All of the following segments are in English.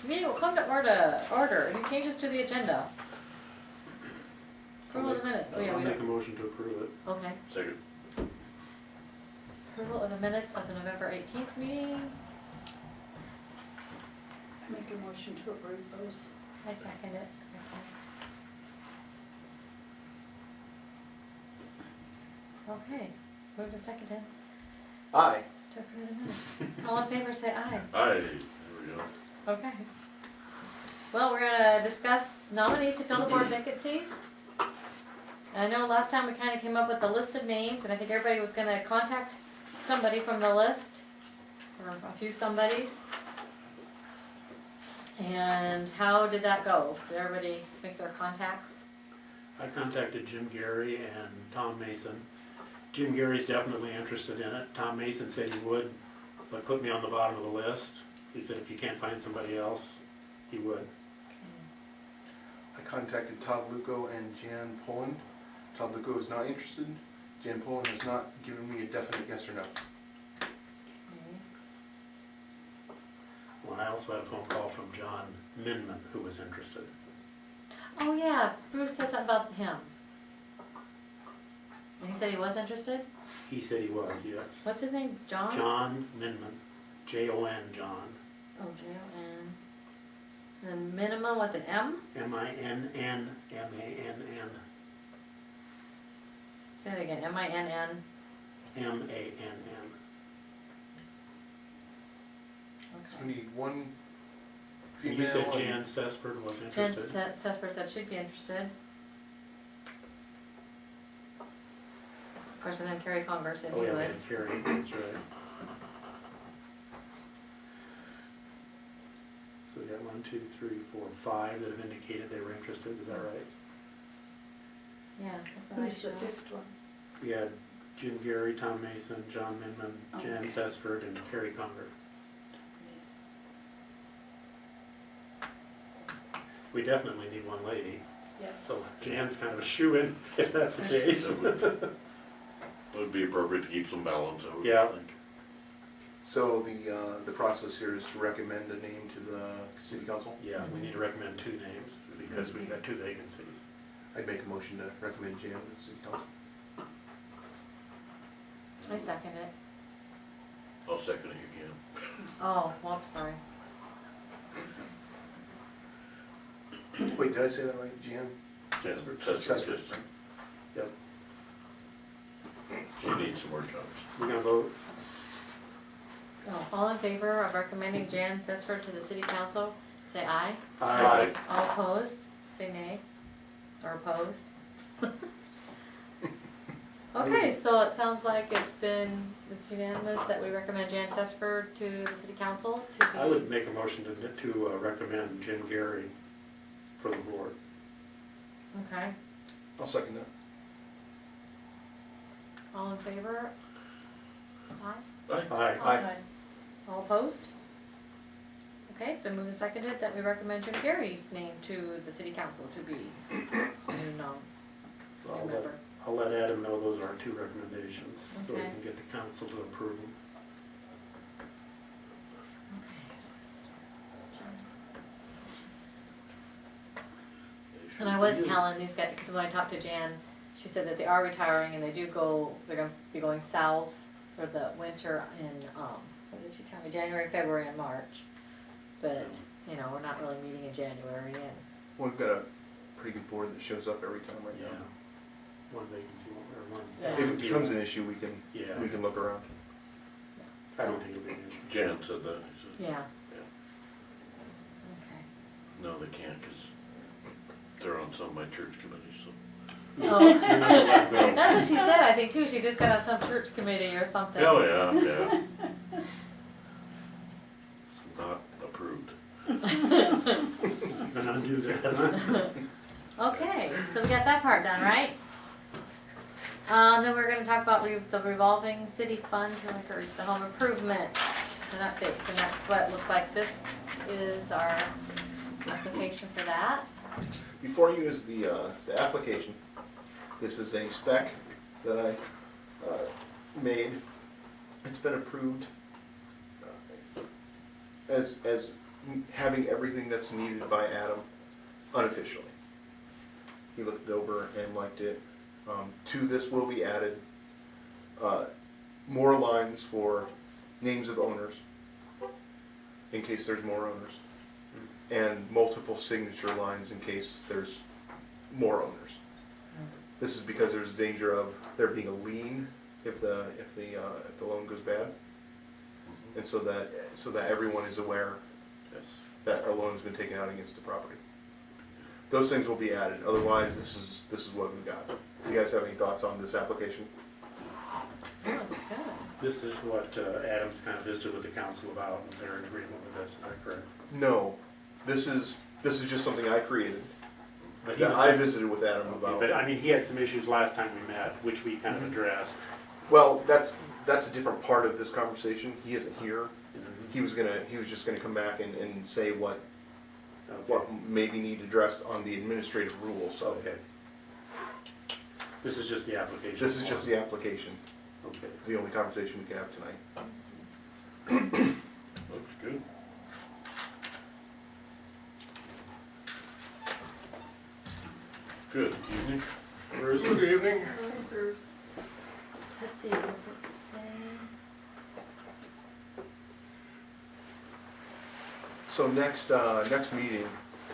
Meeting will come to order. Any changes to the agenda? Approval of the minutes. Oh yeah, I'll we make a don't. motion to approve it. Okay. Second. Approval of the minutes of the November 18th meeting. I make a motion to approve those. I second it. Okay. Moved and seconded. Aye. To approve the minutes. All in favor, say aye. Aye, there we go. Okay. Well, we're gonna discuss nominees to fill the board vacancies. And I know last time we kind of came up with a list of names, and I think everybody was gonna contact somebody from the list, or a few somebodies. And how did that go? Did everybody make their contacts? I contacted Jim Gary and Tom Mason. Jim Gary's definitely interested in it. Tom Mason said he would, but put me on the bottom of the list. He said if you can't find somebody else, he would. I contacted Todd Luco and Jan Poland. Todd Luco is not interested. Jan Poland has not given me a definite yes or no. Well, I also had a phone call from John Minman, who was interested. Oh yeah, Bruce said something about him. And he said he was interested? He said he was, yes. What's his name? John? John Minman, Jon John, Oh, J-O-N. And minimum with an M? Minnmann. Say it again, M-I-N-N. Mann. So we Okay. need one And female. you said and- Jan Sesford was Jen interested? Sesper said she'd be interested. Of course, and then Carrie Conger said he Oh, yeah, would. and Carrie, that's right. So we got 1, 2, 3, 4, 5 that have indicated they were interested, is that right? Yeah, that's what I Who's the showed. fifth one? We had Jim Gary, Tom Mason, John Minman, Oh, Jan okay. Sesford, and Carrie Conger. We definitely need one lady, Yes. so Jan's kind of a shoo-in if that's the case. Would be appropriate to keep some balance, I would Yeah. think. So the process here is to recommend a name to the city council. Yeah, we need to recommend 2 names because we've got 2 vacancies. I'd make a motion to recommend Jan to the city council. I second it. I'll second it, you can. Oh, well, sorry. Wait, did I say that right? Jan? Yeah, Sesford? Sesford, yes. Yep. She needs some more jobs. We're gonna vote? Oh, all in favor of recommending Jan Sesford to the city council, say aye. Aye. All opposed, say nay. Or opposed. Okay, so it sounds like it's unanimous that we recommend Jan Sesford to the city council to be. I would make a motion to recommend Jim Gary for the board. Okay, I'll second that. all in favor? Aye. Aye. Aye. All opposed? Okay, it's been moved and seconded that we recommend Jim Gary's name to the city council to be new So I'll member. let Adam know those are our 2 recommendations, so we Okay. can get the council to approve them. And I was telling these guys, because when I talked to Jan, she said that they are retiring and they're gonna be going south for the winter in, what did she tell me, January, February, and March. But, you know, we're not really meeting in January and, Well, we've got a pretty good board that shows up every time right Yeah. now. One vacancy, or one. Yeah. If it becomes an issue, we can Yeah, look around. I don't think it'll be an issue. Jan said that, he said, yeah. Yeah. Okay. no, they can't, because they're on some of my church committees, so. Oh, You're not allowed to go. that's what she said, I think too, she just got on some church committee or something. Oh, yeah. It's not approved. You're gonna undo that, huh? Okay, so we got that part done, right? Then we're gonna talk about the revolving city fund for the home improvement and updates, and that's what it looks like. This is our application for that. Before you use the application, this is a spec that I made. It's been approved as having everything that's needed by Adam unofficially. He looked it over and liked it. To this will be added more lines for names of owners, in case there's more owners, and multiple signature lines in case there's more owners. This is because there's danger of there being a lien if the loan goes bad, and so that everyone is aware Yes. that a loan's been taken out against the property. Those things will be added. Otherwise, this is what we got. Do you guys have any thoughts on this application? Oh, it's good. This is what Adams kind of visited with the council about, and they're in agreement with this, is that correct? No, this is just something I created But he that was I visited with Adam okay, about. but I mean, he had some issues last time we met, which we kind of Mhm. addressed. Well, that's a different part of this conversation. He isn't here. Mhm. He was just gonna come back and say what Okay. maybe need addressed on the administrative rules. So Okay. This is just the application. this is just the application. Okay. It's the only conversation we can have tonight. Looks good. Good evening. Bruce, good evening. Let's see, does it say? So next meeting,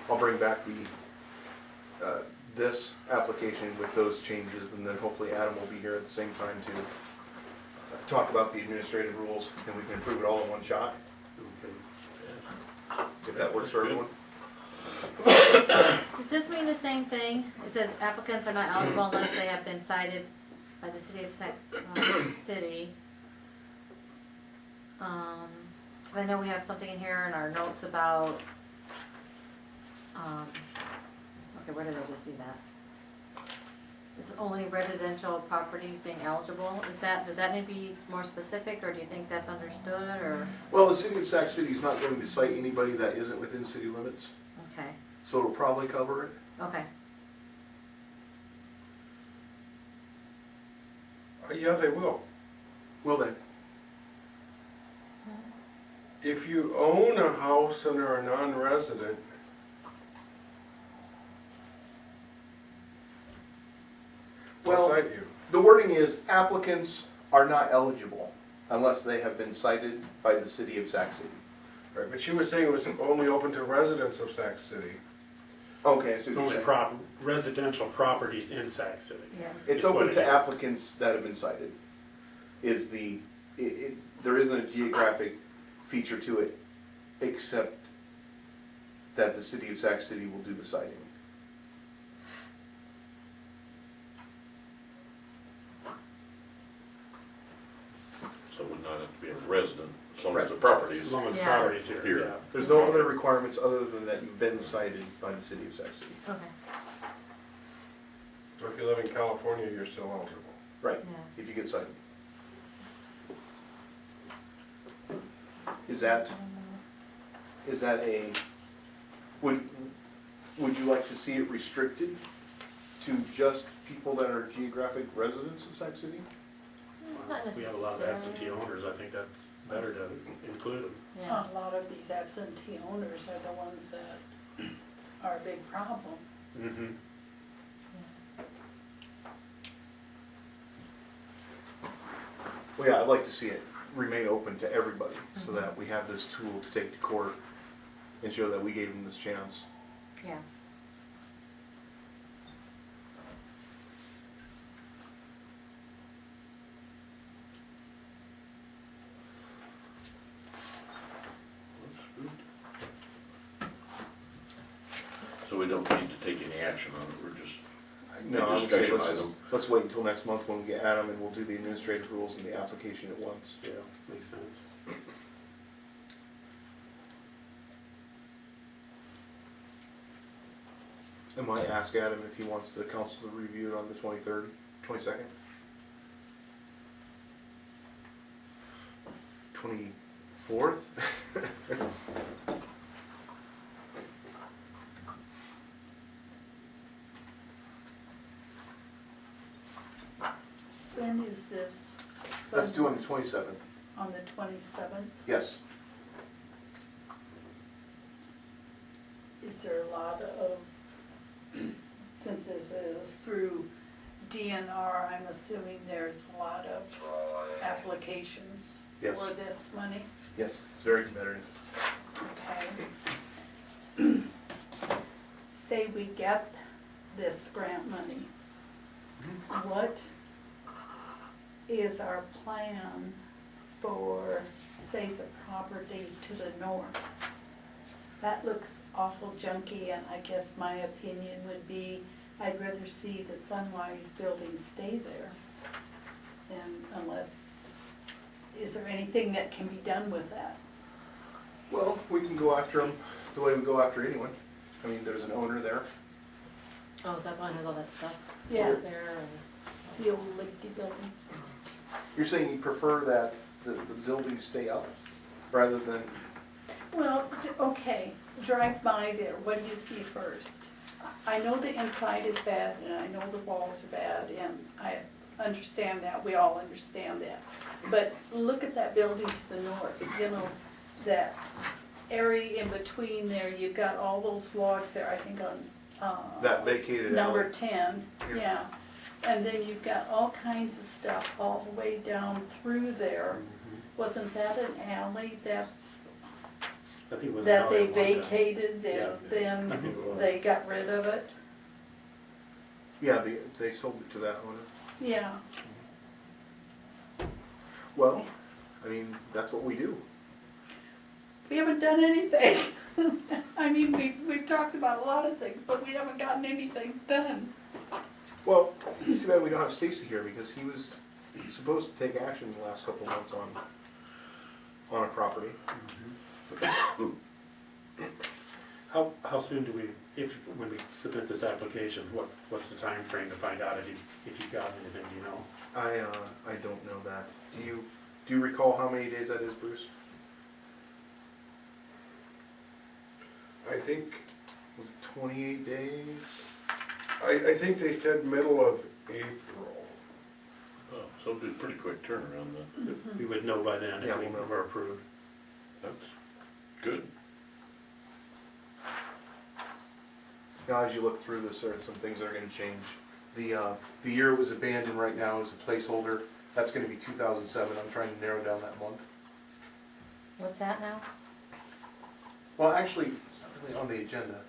I'll bring back this application with those changes, and then hopefully Adam will be here at the same time to talk about the administrative rules, and we can approve it all in one shot, Okay. if that works for everyone. Does this mean the same thing? It says applicants are not eligible unless they have been cited by the city of city. 'Cause I know we have something in here in our notes about, okay, where did I just see that? It's only residential properties being eligible. Does that need to be more specific, or do you think that's understood, or? Well, the city of Sac City is not going to cite anybody that isn't within city limits, Okay, so it'll probably cover it. okay. Yeah, they will. Will they? If you own a house and are a non-resident, they'll Well, cite you. the wording is applicants are not eligible unless they have been cited by the city of Sac City. Right, but she was saying it was only open to residents of Sac City. Okay, so It's only residential properties in Sac City. Yeah. it's is what open it to is. applicants that have been cited. There isn't a geographic feature to it, except that the city of Sac City will do the citing. So it would not have to be a resident, as long as the property is As long as the Yeah. property's here, Here. yeah. There's no other requirements other than that you've been cited by the city of Sac City. Okay, So if you live in California, you're still eligible. Right, yeah. if you get cited. Is that would you like to see it restricted to just people that are geographic residents of Sac City? Not We have a lot of absentee necessarily. owners, I think that's better to include them. Yeah. A lot of these absentee owners are the ones that are a big problem. Mm-hmm. Well, yeah, I'd like to see it remain open to everybody, so that we have this tool to take to court and show that we gave them this chance. Yeah. Looks good. So we don't need to take any action on it, we're just, No, I would say discussion let's item. let's wait until next month when we get Adam, and we'll do the administrative rules and the application at once. Yeah, makes sense. I might ask Adam if he wants the council to review it on the 23rd, 22nd? 24th? When is this? Let's do on the 27th, On the 27th? yes. is there a lot of, since this is through DNR, I'm assuming there's a lot of applications Yes. for this money? Yes, it's very competitive. Okay. Say we get this grant money, what is our plan for, say, the property to the north? That looks awful junky, and I guess my opinion would be, I'd rather see the Sunrise building stay there than unless, is there anything that can be done with that? Well, we can go after them the way we go after anyone. I mean, there's an owner there. Oh, is that one has all that stuff? Yeah. Out there and, The old Lichty building? You're saying you prefer that the buildings stay up rather than, Well, okay, drive by there, what do you see first? I know the inside is bad, and I know the walls are bad, and I understand that, we all understand that. But look at that building to the north, you know, that area in between there, you've got all those logs there, I think on, that vacated number alley? 10, Here. yeah. And then you've got all kinds of stuff all the way down through there. Wasn't that an alley that I think it was. that they another one that- vacated Yeah. and then I think it was. they got rid of it? Yeah, they sold it to that owner. Yeah, Well, I mean, that's what we do. we haven't done anything. I mean, we've talked about a lot of things, but we haven't gotten anything done. Well, it's too bad we don't have Stacy here because he was supposed to take action in the last couple of months on a property. How soon do we, when we submit this application, what's the time frame to find out if you've got anything, do you know? I don't know that. Do you recall how many days that is, Bruce? I think, Was it 28 days? I think they said middle of April. Oh, so it'll be a pretty quick turnaround then. We would know by then Yeah, if we we'll know. were approved. That's good. Now, as you look through this, there are some things that are gonna change. The year it was abandoned right now is a placeholder. That's gonna be 2007. I'm trying to narrow down that month. what's that now? Well, actually, it's not really on the agenda.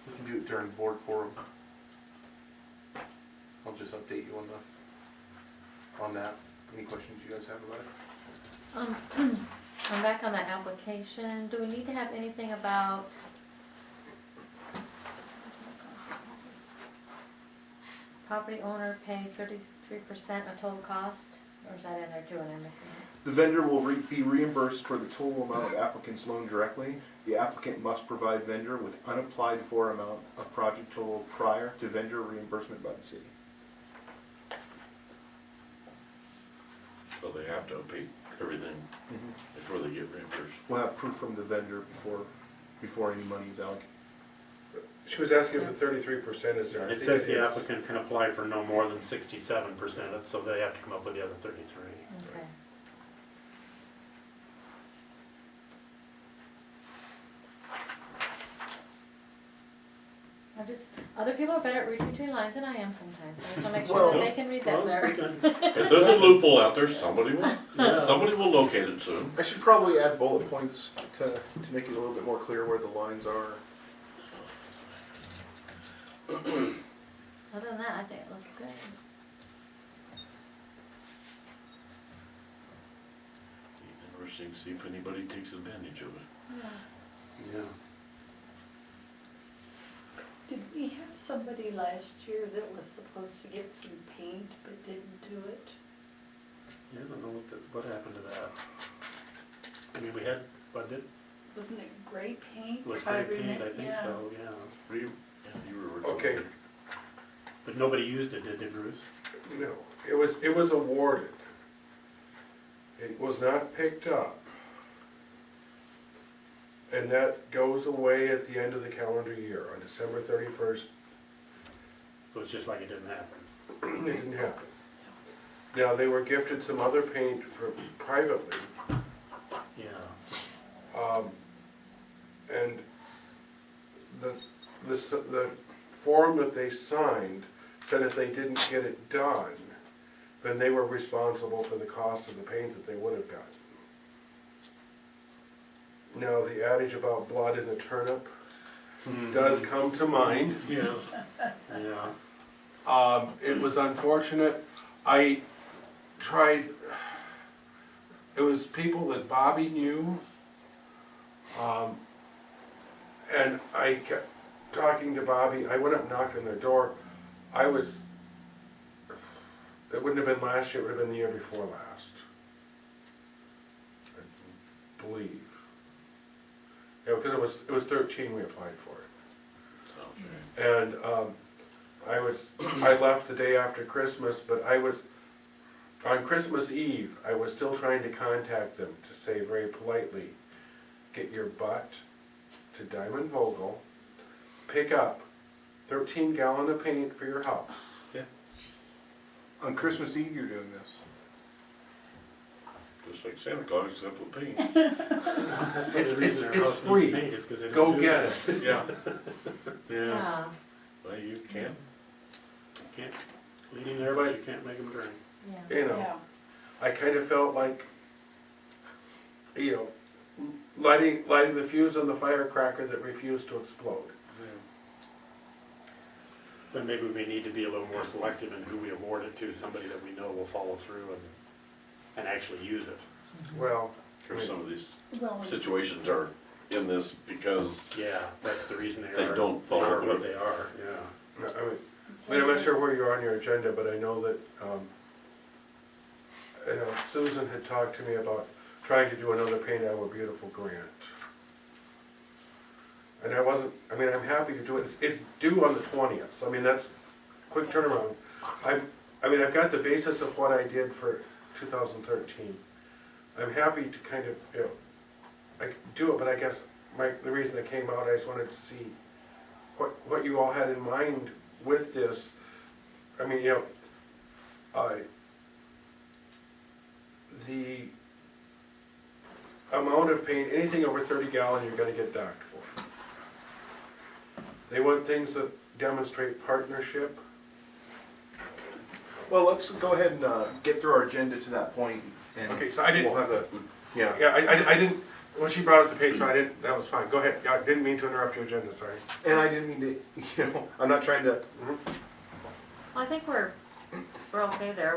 We can do it during board forum. I'll just update you on that. Any questions you guys have about it? I'm back on that application. Do we need to have anything about property owner pay 33% of total cost? Or is that in there too and I'm missing it? The vendor will be reimbursed for the total amount of applicant's loan directly. The applicant must provide vendor with unapplied for amount of project total prior to vendor reimbursement by the city. So they have to pay everything before they get reimbursed. We'll have proof from the vendor before any money is allocated. She was asking if the 33% is there. I It think says it the is. applicant can apply for no more than 67%, so they have to come up with the other 33. Okay. Other people are better at reading between lines than I am sometimes, so I just wanna make sure that Well, they can read that Well, better. it's good. If there's a loophole out there, somebody Yeah. will locate it soon. I should probably add bullet points to make it a little bit more clear where the lines are. Other than that, I think it looks good. Interesting to see if anybody takes advantage of it. Yeah. Yeah. Did we have somebody last year that was supposed to get some paint but didn't do it? Yeah, I don't know what happened to that. I mean, we had, what did, Wasn't it gray paint? it was if I spray paint, I remember? think Yeah. so, yeah. You were Okay, But nobody used it, did they, Bruce? no, it was awarded. It was not picked up. And that goes away at the end of the calendar year, on December 31st. So it's just like it didn't happen. It didn't happen. Now, they were gifted some other paint privately, Yeah. and the form that they signed said if they didn't get it done, then they were responsible for the cost of the paint that they would have gotten. Now, the adage about blood in a turnip does come to mind. Yes. Yeah. It was unfortunate. I tried, it was people that Bobby knew. And I kept talking to Bobby. I went up and knocked on their door. It wouldn't have been last year, it would have been the year before last. I believe. Yeah, because it was 13 we applied for it. And I left the day after Christmas, but on Christmas Eve, I was still trying to contact them to say very politely, get your butt to Diamond Vogel, pick up 13 gallon of paint for your house. On Christmas Eve, you're doing this. Just like Santa Claus, except with paint. That's part of the reason our it's house free. needs paint is because they Go don't do get that. it. Yeah. Yeah. Yeah, Well, you can. Can't lead him there, but you can't make him drink. yeah. You know, Yeah. I kind of felt like, you know, lighting the fuse on the firecracker that refused to explode. Then maybe we need to be a little more selective in who we award it to, somebody that we know will follow through and actually use it. Well, Because some of these Well, situations are in this because Yeah, that's the reason They are. don't follow are what it. they are, yeah. I'm not sure where you are on your agenda, but I know that, Susan had talked to me about trying to do another Paint Our Beautiful grant. And I'm happy to do it. It's due on the 20th, so I mean, that's quick turnaround. I've got the basis of what I did for 2013. I'm happy to kind of, I can do it, but I guess the reason it came out, I just wanted to see what you all had in mind with this. I mean, the amount of paint, anything over 30 gallon, you're gonna get docked for. They want things that demonstrate partnership. Well, let's go ahead and get through our agenda to that point, and Okay, so I didn't- we'll have the, yeah. Yeah, I didn't, when she brought up the paint, so I didn't, that was fine. Go ahead. I didn't mean to interrupt your agenda, sorry. And I didn't mean to, I'm not trying to, Well, I think we're okay there,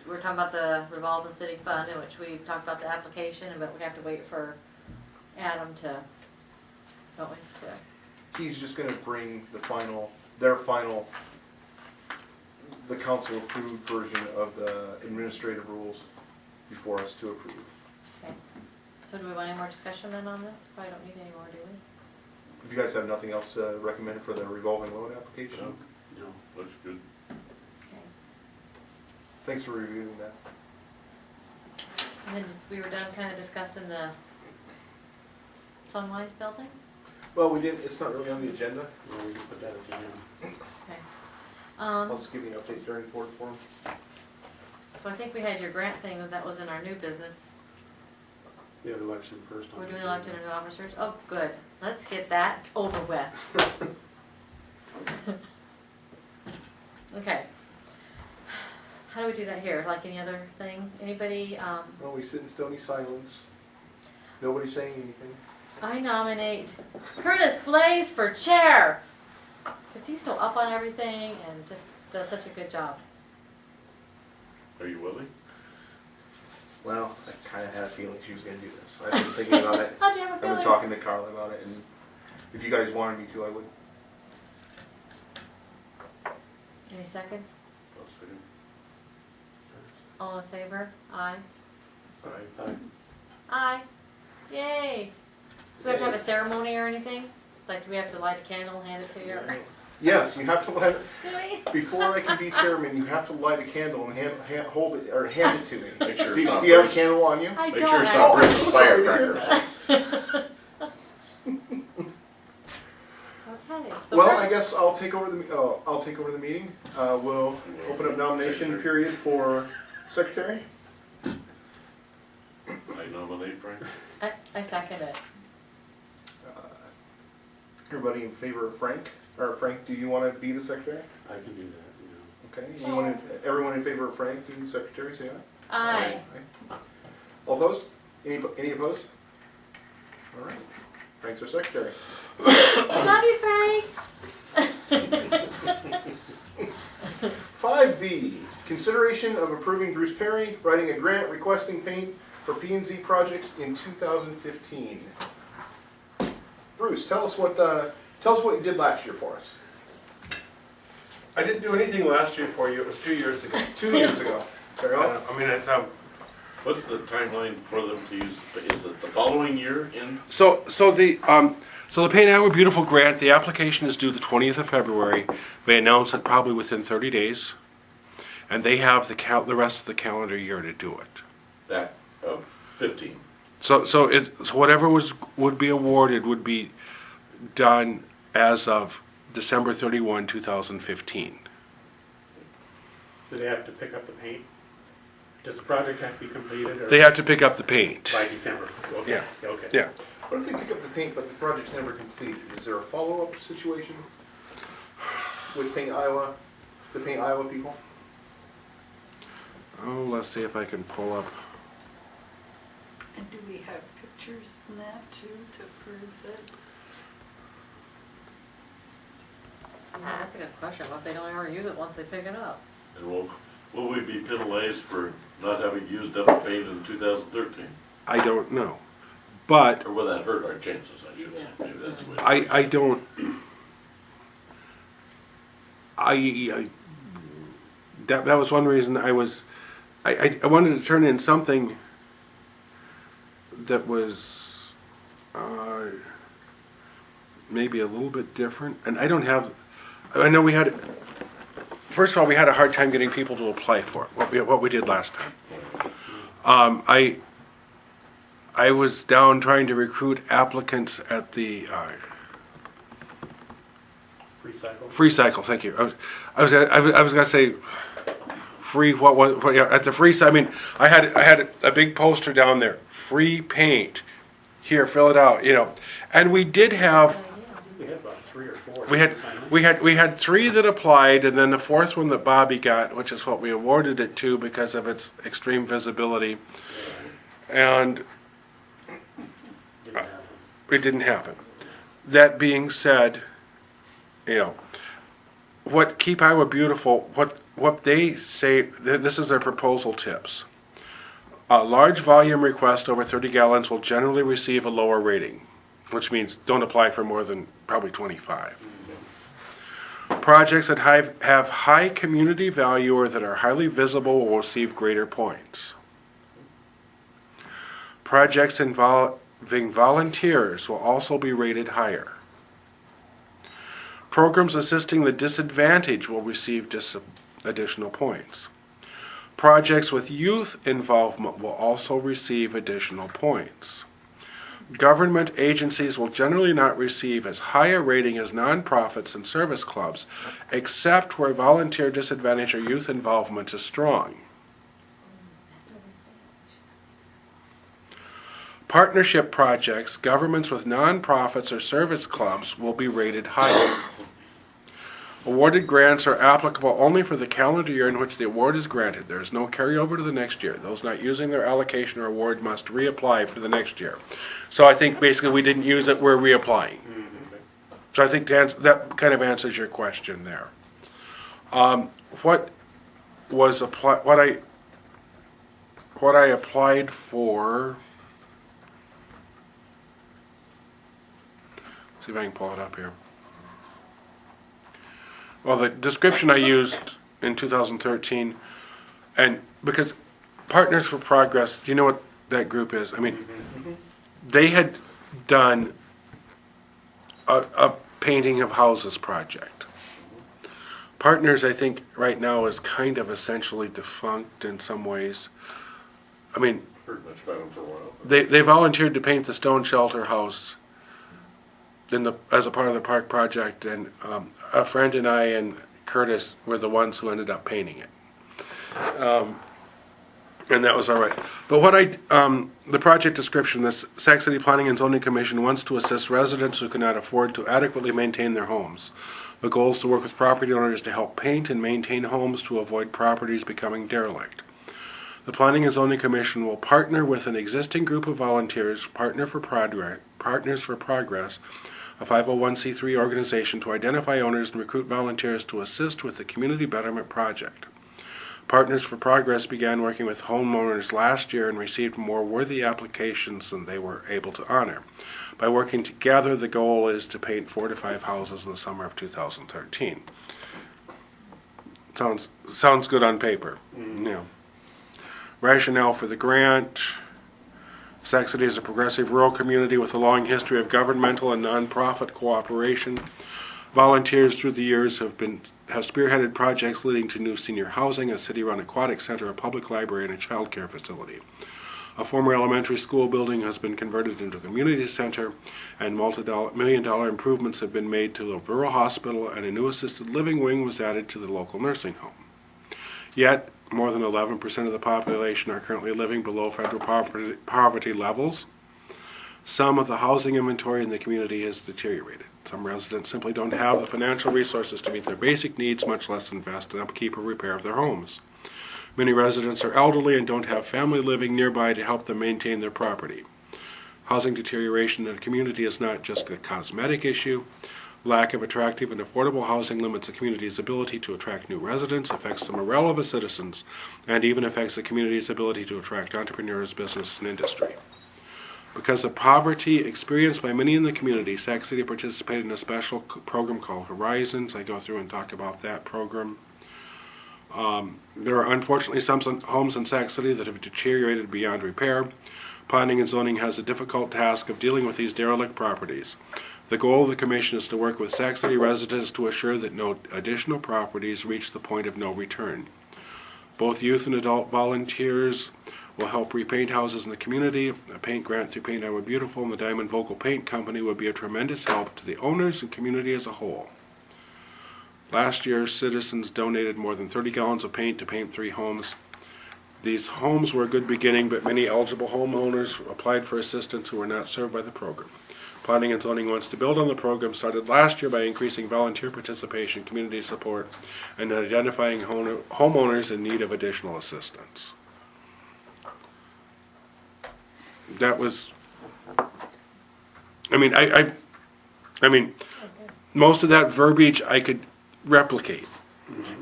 we're talking about the revolving city fund, in which we talked about the application, but we have to wait for Adam to, don't we, he's just gonna bring the council approved version of the administrative rules before us to approve. okay. So do we want any more discussion then on this? Probably don't need any more, do we? If you guys have nothing else recommended for the revolving loan application, No. looks good. Okay. thanks for reviewing that. And then we were done kind of discussing the Sunwise building? Well, we didn't, it's not really on the agenda. Well, we can put that at the end. Okay. I'll just give you an update during board forum. So I think we had your grant thing, that was in our new business. We have election first on We're the doing agenda. election of new officers. Oh, good. Let's get that over with. Okay. How do we do that here? Like any other thing? Anybody, Well, we sit in stony silence. Nobody's saying anything. I nominate Curtis Blaze for chair. Cause he's so up on everything and just does such a good job. Are you willing? Well, I kind of had a feeling she was going to do this. I've been thinking about it. How'd you have a I've been feeling? talking to Carla about it, and if you guys wanted me to, I would. Any seconds? I'll second. All in favor? Aye. Aye. Aye. Yay. Do we have to have a ceremony or anything? Like, do we have to light a candle, hand it to you? or- Yes, you have to let. Do we? Before I can be chairman, you have to light a candle and hold it or hand it to me. Make sure it's do, not do you have a Bruce. candle on you? I Make don't sure it's have. not Oh, I'm Bruce's so sorry to hear firecrackers. Okay. So Well, we're- I guess I'll take over the meeting. We'll open up nomination Secretary. period for secretary. I nominate Frank. I second it. Everybody in favor of Frank? Or Frank, do you want to be the secretary? I can do that, Okay, everyone in favor of Frank being the secretary, say aye. Aye. All opposed? Any opposed? All right, Frank's our secretary. Love you, Frank. 5B, consideration of approving Bruce Perry writing a grant requesting paint for P&Z projects in 2015. Bruce, tell us what you did last year for us. I didn't do anything last year for you, it was 2 years ago. 2 years ago. Very well. I mean, it's, What's the timeline for them to use, is it the following year in? So the Paint Iowa Beautiful grant, the application is due the 20th of February. They announce it probably within 30 days, and they have the rest of the calendar year to do it. That of 15. So whatever would be awarded would be done as of December 31, 2015. Do they have to pick up the paint? Does the project have to be completed or? They have to pick up the paint. By December, okay, Yeah. okay. Yeah. What if they pick up the paint but the project's never completed? Is there a follow-up situation with Paint Iowa, the Paint Iowa people? Oh, let's see if I can pull up. And do we have pictures in that too to prove that? Yeah, that's a good question. What if they don't ever use it once they pick it up? And will we be penalized for not having used up the paint in 2013? I don't know, but Or will that hurt our chances, I should say, maybe that's the way. I don't. That was one reason I wanted to turn in something that was maybe a little bit different, and I don't have. I know we had. First of all, we had a hard time getting people to apply for it. What we did last time. I was down trying to recruit applicants at the Free cycle? Free Cycle. Thank you. I was gonna say free. At the free? I mean, I had a big poster down there. Free paint. Here, fill it out. And we did have. We had about 3 or 4. We had 3 that applied, and then the 4th one that Bobby got, which is what we awarded it to because of its extreme visibility, and Didn't happen. it didn't happen. That being said, what Keep Iowa Beautiful, what they say, this is their proposal tips. A large volume request over 30 gallons will generally receive a lower rating, which means don't apply for more than probably 25. Projects that have high community value or that are highly visible will receive greater points. Projects involving volunteers will also be rated higher. Programs assisting the disadvantaged will receive additional points. Projects with youth involvement will also receive additional points. Government agencies will generally not receive as high a rating as nonprofits and service clubs, except where volunteer disadvantage or youth involvement is strong. Partnership projects, governments with nonprofits or service clubs will be rated higher. Awarded grants are applicable only for the calendar year in which the award is granted. There is no carryover to the next year. Those not using their allocation or award must reapply for the next year. So I think basically we didn't use it, we're reapplying. So I think that kind of answers your question there. What I applied for, see if I can pull it up here. Well, the description I used in 2013, and because Partners for Progress, do you know what that group is? I mean, they had done a painting of houses project. Partners, I think, right now is kind of essentially defunct in some ways. I mean, Heard much about them for a while. they volunteered to paint the stone shelter house as a part of the park project, and a friend and I and Curtis were the ones who ended up painting it. And that was all right. But what the project description, the Sac City Planning and Zoning Commission wants to assist residents who cannot afford to adequately maintain their homes. The goal is to work with property owners to help paint and maintain homes to avoid properties becoming derelict. The Planning and Zoning Commission will partner with an existing group of volunteers, Partners for Progress, a 501c3 organization, to identify owners and recruit volunteers to assist with the community betterment project. Partners for Progress began working with homeowners last year and received more worthy applications than they were able to honor. By working together, the goal is to paint 4 to 5 houses in the summer of 2013. Sounds good on paper. Yeah. Rationale for the grant. Sac City is a progressive rural community with a long history of governmental and nonprofit cooperation. Volunteers through the years have spearheaded projects leading to new senior housing, a city-run aquatic center, a public library, and a child care facility. A former elementary school building has been converted into a community center, and multi-million-dollar improvements have been made to a rural hospital, and a new assisted living wing was added to the local nursing home. Yet, more than 11% of the population are currently living below federal poverty levels. Some of the housing inventory in the community has deteriorated. Some residents simply don't have the financial resources to meet their basic needs, much less invest in upkeep or repair of their homes. Many residents are elderly and don't have family living nearby to help them maintain their property. Housing deterioration in a community is not just a cosmetic issue. Lack of attractive and affordable housing limits the community's ability to attract new residents, affects the morale of its citizens, and even affects the community's ability to attract entrepreneurs, business, and industry. Because of poverty experienced by many in the community, Sac City participated in a special program called Horizons. I go through and talk about that program. There are unfortunately some homes in Sac City that have deteriorated beyond repair. Planning and zoning has a difficult task of dealing with these derelict properties. The goal of the Commission is to work with Sac City residents to assure that no additional properties reach the point of no return. Both youth and adult volunteers will help repaint houses in the community. A paint grant through Paint Iowa Beautiful and the Diamond Vocal Paint Company would be a tremendous help to the owners and community as a whole. Last year, citizens donated more than 30 gallons of paint to paint 3 homes. These homes were a good beginning, but many eligible homeowners applied for assistance who were not served by the program. Planning and Zoning wants to build on the program started last year by increasing volunteer participation, community support, and identifying homeowners in need of additional assistance. That was, I mean, most of that verbiage I could replicate.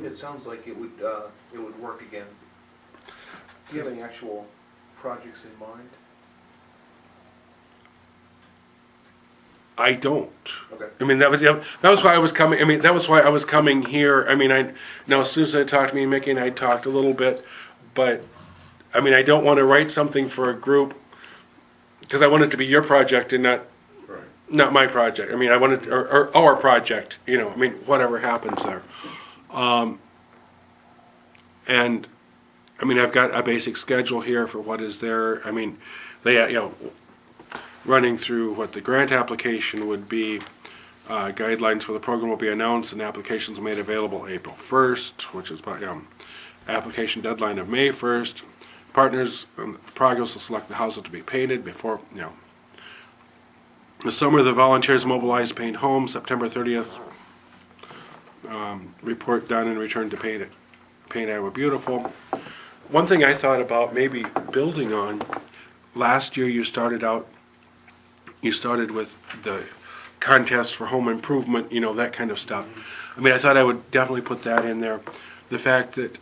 It sounds like it would work again. Do you have any actual projects in mind? I don't. Okay. I mean, that was why I was coming. I mean, that was why I was coming here. I mean, now Susan had talked to me, Mickey and I talked a little bit, but I mean, I don't want to write something for a group because I want it to be your project and not my project. I mean, I want it or our project. You know, I mean, whatever happens there. And I mean, I've got a basic schedule here for what is there. I mean, running through what the grant application would be, guidelines for the program will be announced and applications made available April 1st, which is application deadline of May 1st. Partners in Progress will select the houses to be painted before, the summer the volunteers mobilize paint homes. September 30th, report done and return to Paint Iowa Beautiful. One thing I thought about maybe building on, last year you started with the contest for home improvement, that kind of stuff. I mean, I thought I would definitely put that in there. The fact that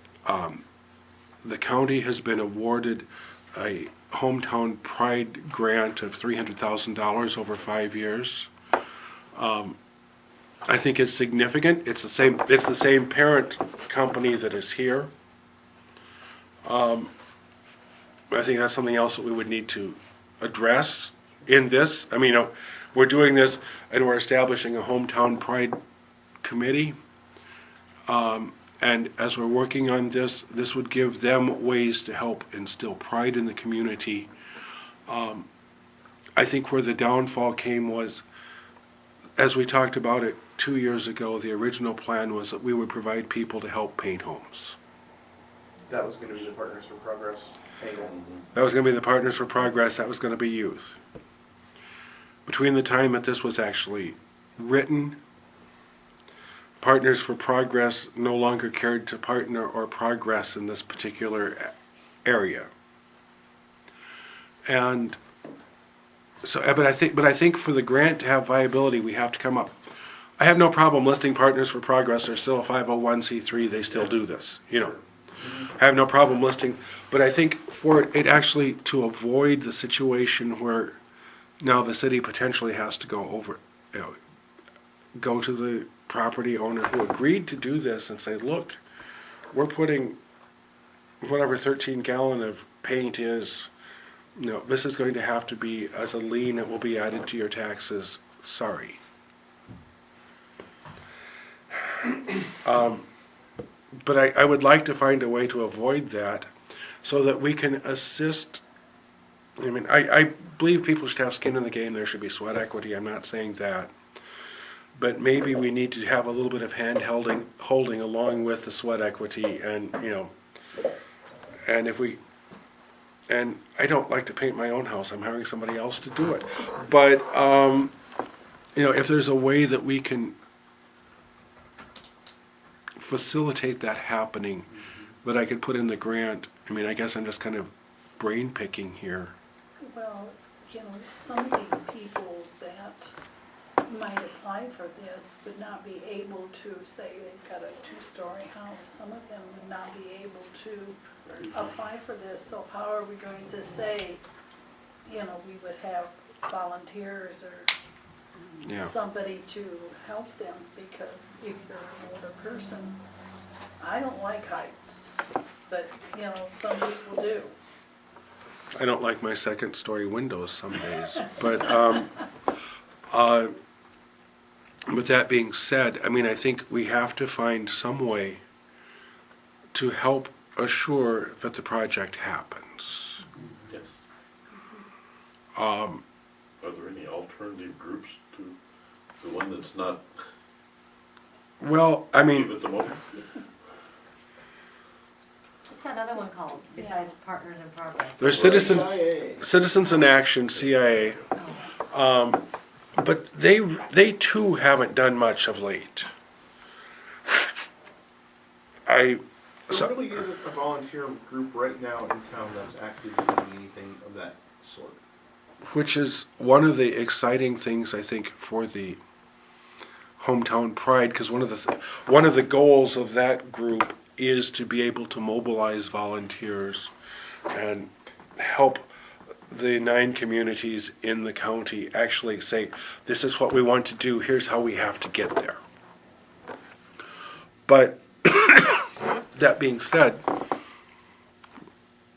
the county has been awarded a Hometown Pride grant of $300,000 over 5 years. I think it's significant. It's the same parent company that is here. I think that's something else that we would need to address in this. I mean, we're doing this and we're establishing a Hometown Pride committee. And as we're working on this would give them ways to help instill pride in the community. I think where the downfall came was, as we talked about it 2 years ago, the original plan was that we would provide people to help paint homes. That was going to be the Partners for Progress. That was gonna be the Partners for Progress, that was gonna be youth. Between the time that this was actually written, Partners for Progress no longer cared to partner or progress in this particular area. And so, but I think for the grant to have viability, we have to come up. I have no problem listing Partners for Progress, they're still a 501c3, they still do this, you know. I have no problem listing, but I think for it actually to avoid the situation where now the city potentially has to go over, you know, go to the property owner who agreed to do this and say, look, we're putting whatever 13 gallon of paint is, you know, this is going to have to be as a lien, it will be added to your taxes, sorry. But I would like to find a way to avoid that so that we can assist. I mean, I believe people should have skin in the game, there should be sweat equity, I'm not saying that. But maybe we need to have a little bit of holding along with the sweat equity and, you know, and if we, and I don't like to paint my own house, I'm hiring somebody else to do it. But, you know, if there's a way that we can facilitate that happening, that I could put in the grant, I mean, I guess I'm just kind of brain picking here. Well, you know, some of these people that might apply for this would not be able to, say they've got a 2-story house, some of them would not be able to apply for this, so how are we going to say, you know, we would have volunteers or Yeah. somebody to help them, because if you're an older person, I don't like heights, but, you know, some people do. I don't like my 2nd-story windows some days, but with that being said, I mean, I think we have to find some way to help assure that the project happens. Yes. Um, Are there any alternative groups to the one that's not, well, I give mean, it the moment? What's that other one called, besides Partners in Progress? there's Citizens in Action, CIA, but they too haven't done much of late. There really isn't a volunteer group right now in town that's actively doing anything of that sort. Which is one of the exciting things, I think, for the Hometown Pride, because one of the goals of that group is to be able to mobilize volunteers and help the 9 communities in the county actually say, this is what we want to do, here's how we have to get there. But that being said,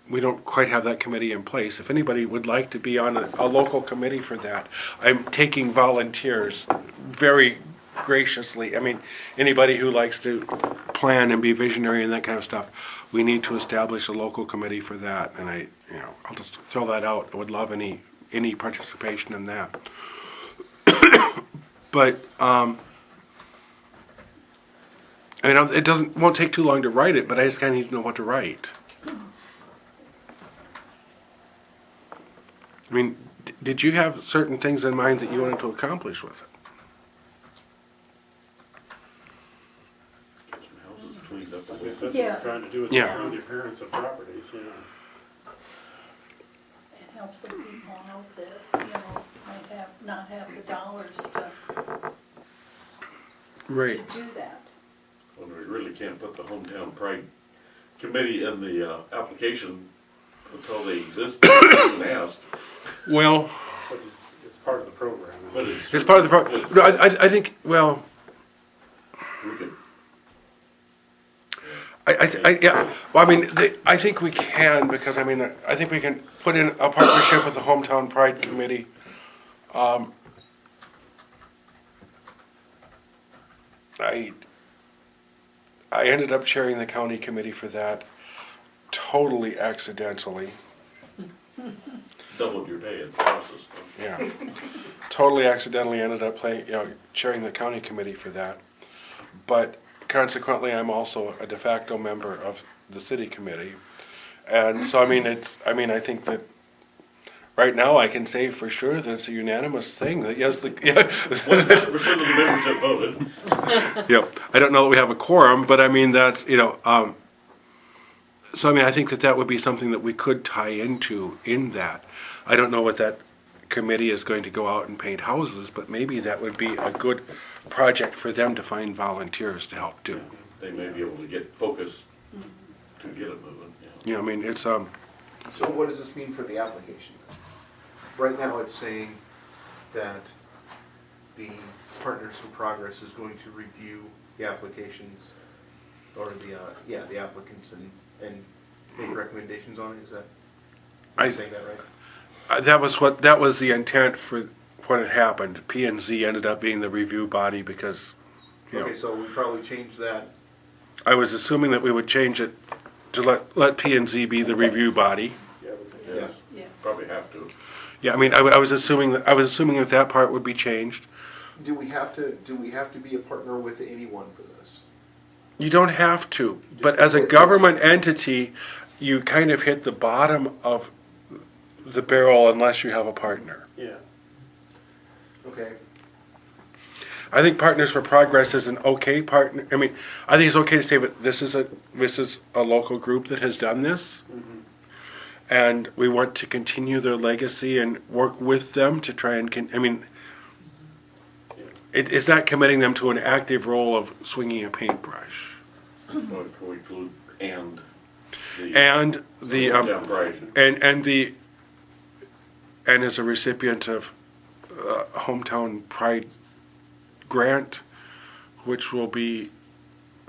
we don't quite have that committee in place. If anybody would like to be on a local committee for that, I'm taking volunteers very graciously. I mean, anybody who likes to plan and be visionary and that kind of stuff, we need to establish a local committee for that. And I'll just throw that out. I would love any participation in that. But I mean, it won't take too long to write it, but I just kind of need to know what to write. I mean, did you have certain things in mind that you wanted to accomplish with it? Get some houses cleaned up. I guess that's what Yes. we're trying to do, is Yeah. improve the appearance of properties, you know. It helps the people out that, you know, might not have the dollars to do that. When we really can't put the Hometown Pride Committee in the application until they exist and asked. Well, But it's part of the program. But it's part of the problem. No, I think, well, We could, yeah. Well, I mean, I think we can, because I mean, I think we can put in a partnership with the Hometown Pride Committee. I ended up chairing the county committee for that totally accidentally. doubled your pay in the process. Yeah. Totally accidentally ended up chairing the county committee for that. But consequently, I'm also a de facto member of the city committee. And so, I mean, I think that right now I can say for sure that it's a unanimous thing, that yes, yeah. 100% of the membership voted. Yep. I don't know that we have a quorum, but I mean, that's, so I mean, I think that would be something that we could tie into in that. I don't know what that committee is going to go out and paint houses, but maybe that would be a good project for them to find volunteers to help do. They may be able to get focus to get it moving, yeah. I mean, it's, So what does this mean for the application? Right now, it's saying that the Partners for Progress is going to review the applications, or the applicants and make recommendations on it, is that, am I saying that right? that was the intent for what had happened. P and Z ended up being the review body because, Okay, so we probably change that. I was assuming that we would change it to let P and Z be the review body. Yes, Yes. probably have to. Yeah, I mean, I was assuming that part would be changed. Do we have to be a partner with anyone for this? You don't have to, but as a government entity, you kind of hit the bottom of the barrel unless you have a partner. Yeah. Okay, I think Partners for Progress is an okay partner. I mean, I think it's okay to say, but this is a local group that has done this, and we want to continue their legacy and work with them to try and. It's not committing them to an active role of swinging a paintbrush. Or can we include and the And Pride. and as a recipient of Hometown Pride grant, which will be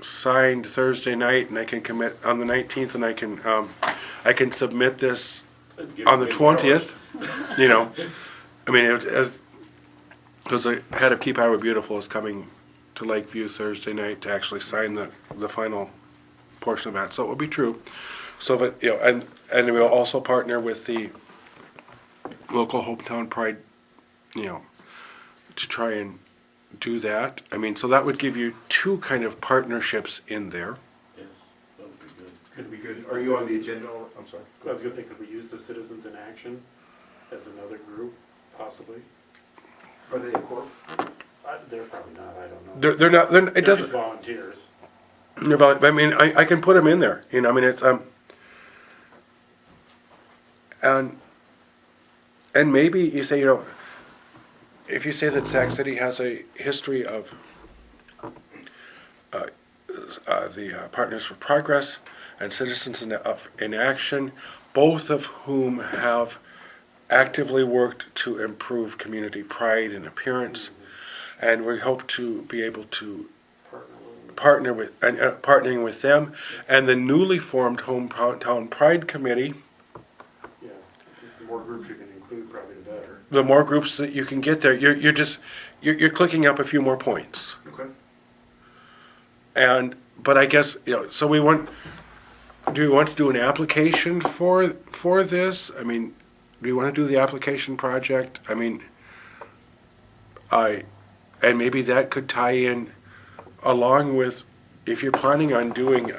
signed Thursday night, and I can commit on the 19th, and I can submit this on the 20th. I mean, because the head of Keep Iowa Beautiful is coming to Lakeview Thursday night to actually sign the final portion of that, so it will be true. So, but and we'll also partner with the local Hometown Pride, to try and do that. I mean, so that would give you two kind of partnerships in there. Yes, that would be good. Could we use are you on the agenda? I'm sorry. I was gonna say, could we use the Citizens in Action as another group, possibly? Are they a corp? They're probably not, I don't know. They're not. It They're doesn't. just volunteers. I mean, I can put them in there. I mean, it's and maybe you say, if you say that Sac City has a history of the Partners for Progress and Citizens in Action, both of whom have actively worked to improve community pride and appearance, and we hope to be able to partnering with them, and the newly formed Hometown Pride Committee. Yeah, the more groups you can include, probably the better. The more groups that you can get there, you're clicking up a few more points. Okay. But I guess so do we want to do an application for this? I mean, do we want to do the application project? I mean, and maybe that could tie in along with, if you're planning on doing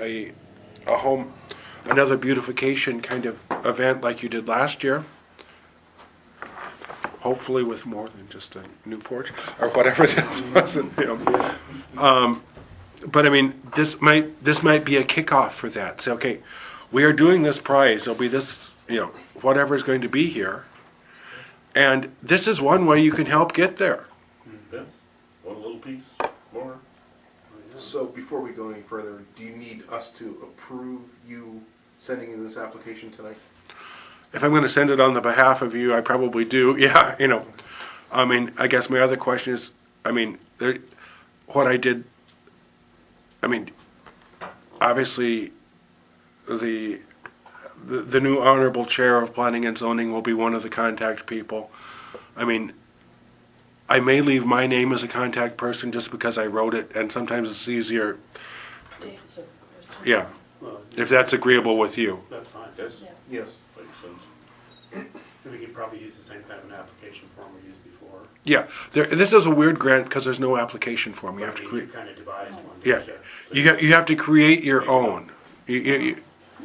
another beautification kind of event like you did last year, hopefully with more than just a new porch or whatever this was. But I mean, this might be a kickoff for that. Say, okay, we are doing this prize. There'll be this, whatever is going to be here, and this is one way you can help get there. Yeah, one little piece more. So before we go any further, do you need us to approve you sending in this application tonight? If I'm going to send it on the behalf of you, I probably do. Yeah, I mean, I guess my other question is, I mean, what I did. I mean, obviously, the new honorable chair of planning and zoning will be one of the contact people. I mean, I may leave my name as a contact person just because I wrote it, and sometimes it's easier. Yeah, Well, if that's agreeable with you. that's fine. Yes, Yes. makes sense. We could probably use the same kind of an application form we used before. Yeah, this is a weird grant because there's no application form. You have to create. kind of devised one. Yeah, you have to create your own.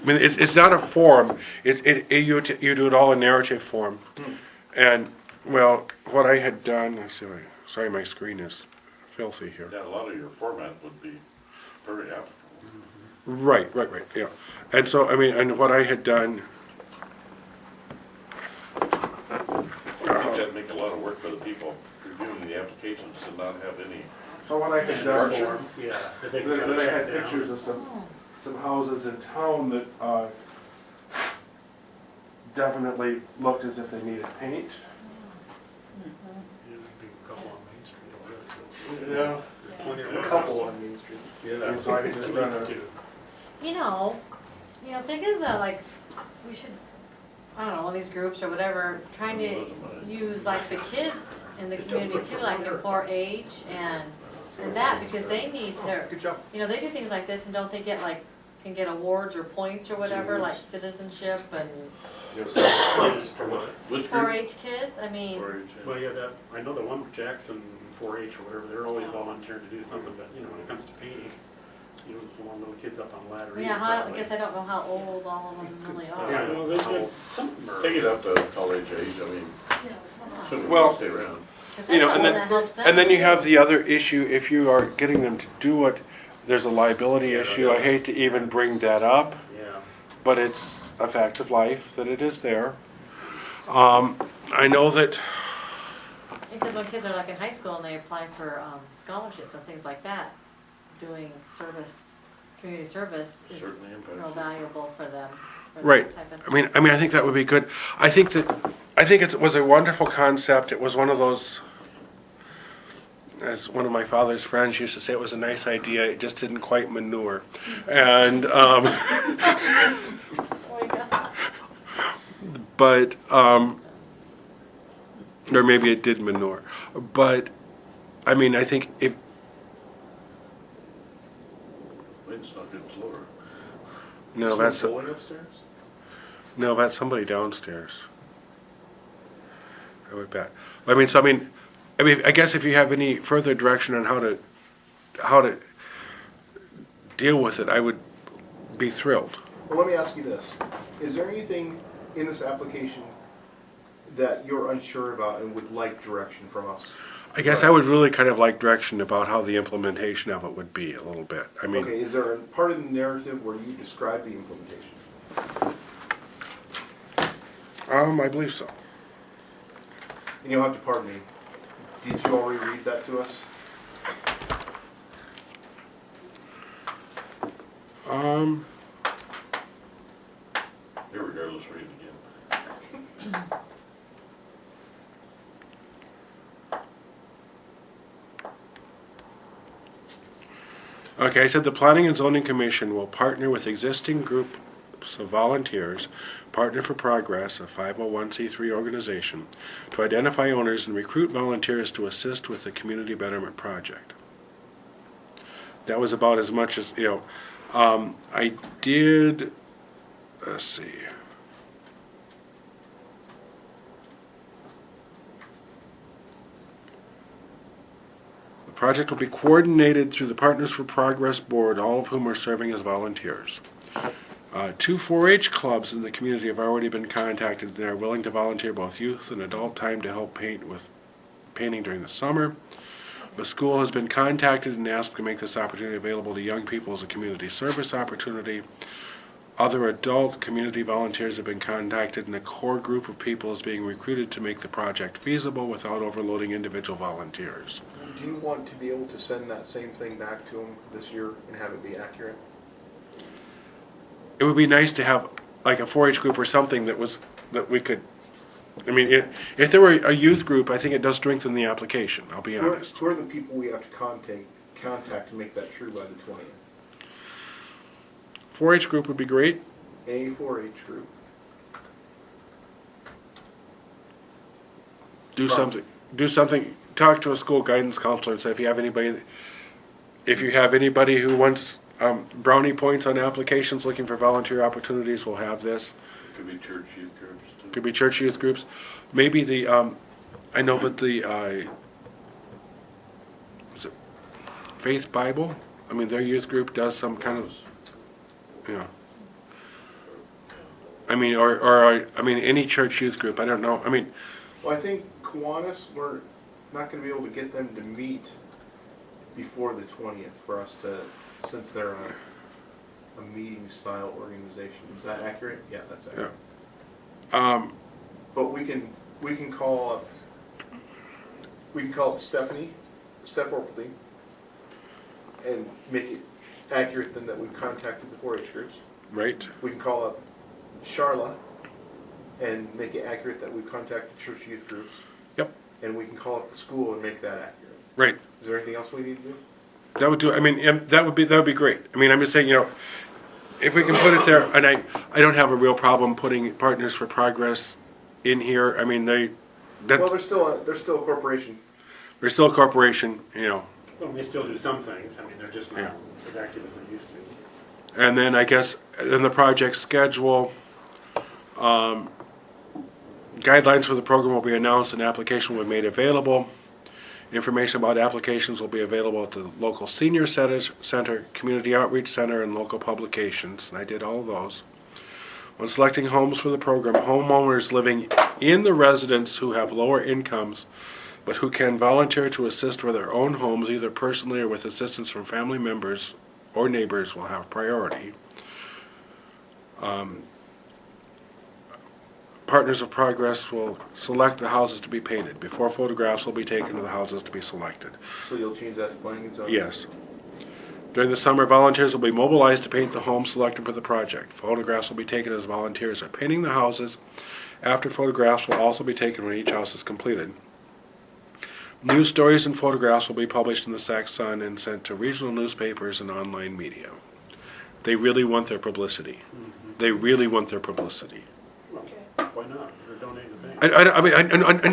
I mean, it's not a form, you do it all in narrative form. And, well, what I had done, let's see, sorry, my screen is filthy here. Yeah, a lot of your format would be very applicable. Right, yeah. And so, I mean, and what I had done, I think that'd make a lot of work for the people reviewing the applications to not have any. so what I had done for, Yeah, that they can then kind of I check had down. pictures of some houses in town that, definitely looked as if they needed paint. Yeah, there'd be a couple on Main Street already. Yeah. There's plenty of A room. couple on Main Street. And so I could just At run least a, two. You know, think of the, like, we should, I don't know, all these groups or whatever, trying to use like the kids in the community too, like in 4-H and that, because they need to, Good job. you know, they do things like this and don't they get like, can get awards or points or whatever, like citizenship and Which group? 4-H kids, I mean, 4-H, yeah. Well, yeah, that, I know the one with Jackson 4-H or whatever, they're always volunteering to do something, but, you know, when it comes to painting, you don't want little kids up on a ladder. yeah, either, I probably. guess I don't know how old all of them really are. Yeah, well, there's so good, some of them are. Take it up to college age, I mean, shouldn't Well, stay around. 'Cause you know, that's and the one then, that helps them. and then you have the other issue, if you are getting them to do it, there's a liability Yeah, issue. I that's- hate to even bring that up, Yeah. but it's a fact of life that it is there. I know that, Because when kids are like in high school and they apply for scholarships and things like that, doing service, community service is Certainly impacts real it. valuable for them. for that right, type of I mean, I think that would be good. I think it was a wonderful concept. It was one of those, as one of my father's friends used to say, it was a nice idea, it just didn't quite manure. And, Oh my God. but, or maybe it did manure. But, I mean, I think if, Wind's not good floor. no, that's, Bowling upstairs? no, that's somebody downstairs. I would bet. I mean, I guess if you have any further direction on how to deal with it, I would be thrilled. Well, let me ask you this. Is there anything in this application that you're unsure about and would like direction from us? I guess I would really kind of like direction about how the implementation of it would be a little bit. I mean, Okay, is there a part of the narrative where you describe the implementation? I believe so. And you'll have to pardon me. Did you already read that to us? Irregardless, read it again. Okay, I said the Planning and Zoning Commission will partner with existing groups of volunteers, Partner for Progress, a 501c3 organization, to identify owners and recruit volunteers to assist with the community betterment project. That was about as much as, I did, let's see. The project will be coordinated through the Partners for Progress Board, all of whom are serving as volunteers. 2 4-H clubs in the community have already been contacted. They are willing to volunteer both youth and adult time to help paint with painting during the summer. The school has been contacted and asked to make this opportunity available to young people as a community service opportunity. Other adult community volunteers have been contacted, and a core group of people is being recruited to make the project feasible without overloading individual volunteers. Do you want to be able to send that same thing back to them this year and have it be accurate? It would be nice to have like a 4-H group or something that we could, I mean, if there were a youth group, I think it does strengthen the application, I'll be honest. Who are the people we have to contact to make that true by the 20th? 4-H group would be great. A 4-H group. Do something, talk to a school guidance counselor and say if you have anybody who wants brownie points on applications looking for volunteer opportunities, we'll have this. It could be church youth groups too. Could be church youth groups. Maybe I know that the is it Faith Bible? I mean, their youth group does some kind of, I mean, or any church youth group, I don't know, I mean, Well, I think Kiwanis, we're not gonna be able to get them to meet before the 20th for us to, since they're a meeting style organization. Is that accurate? Yeah, that's accurate. But we can call up Steph Orpley, and make it accurate then that we've contacted the 4-H groups. right? We can call up Charla and make it accurate that we've contacted church youth groups. Yep, And we can call up the school and make that accurate. right. Is there anything else we need to do? That would do, I mean, that would be great. I mean, I'm just saying, you know, if we can put it there, and I don't have a real problem putting Partners for Progress in here. I mean, Well, they're still a corporation. they're still a corporation, you know. Well, they still do some things, I mean, they're just Yeah. not as active as they used to. And then I guess, in the project schedule, guidelines for the program will be announced and application will be made available. Information about applications will be available at the local senior center, community outreach center, and local publications. And I did all of those. When selecting homes for the program, homeowners living in the residence who have lower incomes but who can volunteer to assist with their own homes, either personally or with assistance from family members or neighbors, will have priority. Partners of Progress will select the houses to be painted. Before photographs will be taken of the houses to be selected. So you'll change that to planning and zoning? Yes. During the summer, volunteers will be mobilized to paint the homes selected for the project. Photographs will be taken as volunteers are painting the houses. After photographs will also be taken when each house is completed. News stories and photographs will be published in the Sac Sun and sent to regional newspapers and online media. They really want their publicity. They really want their publicity. Why not? They're donating the bank. I mean,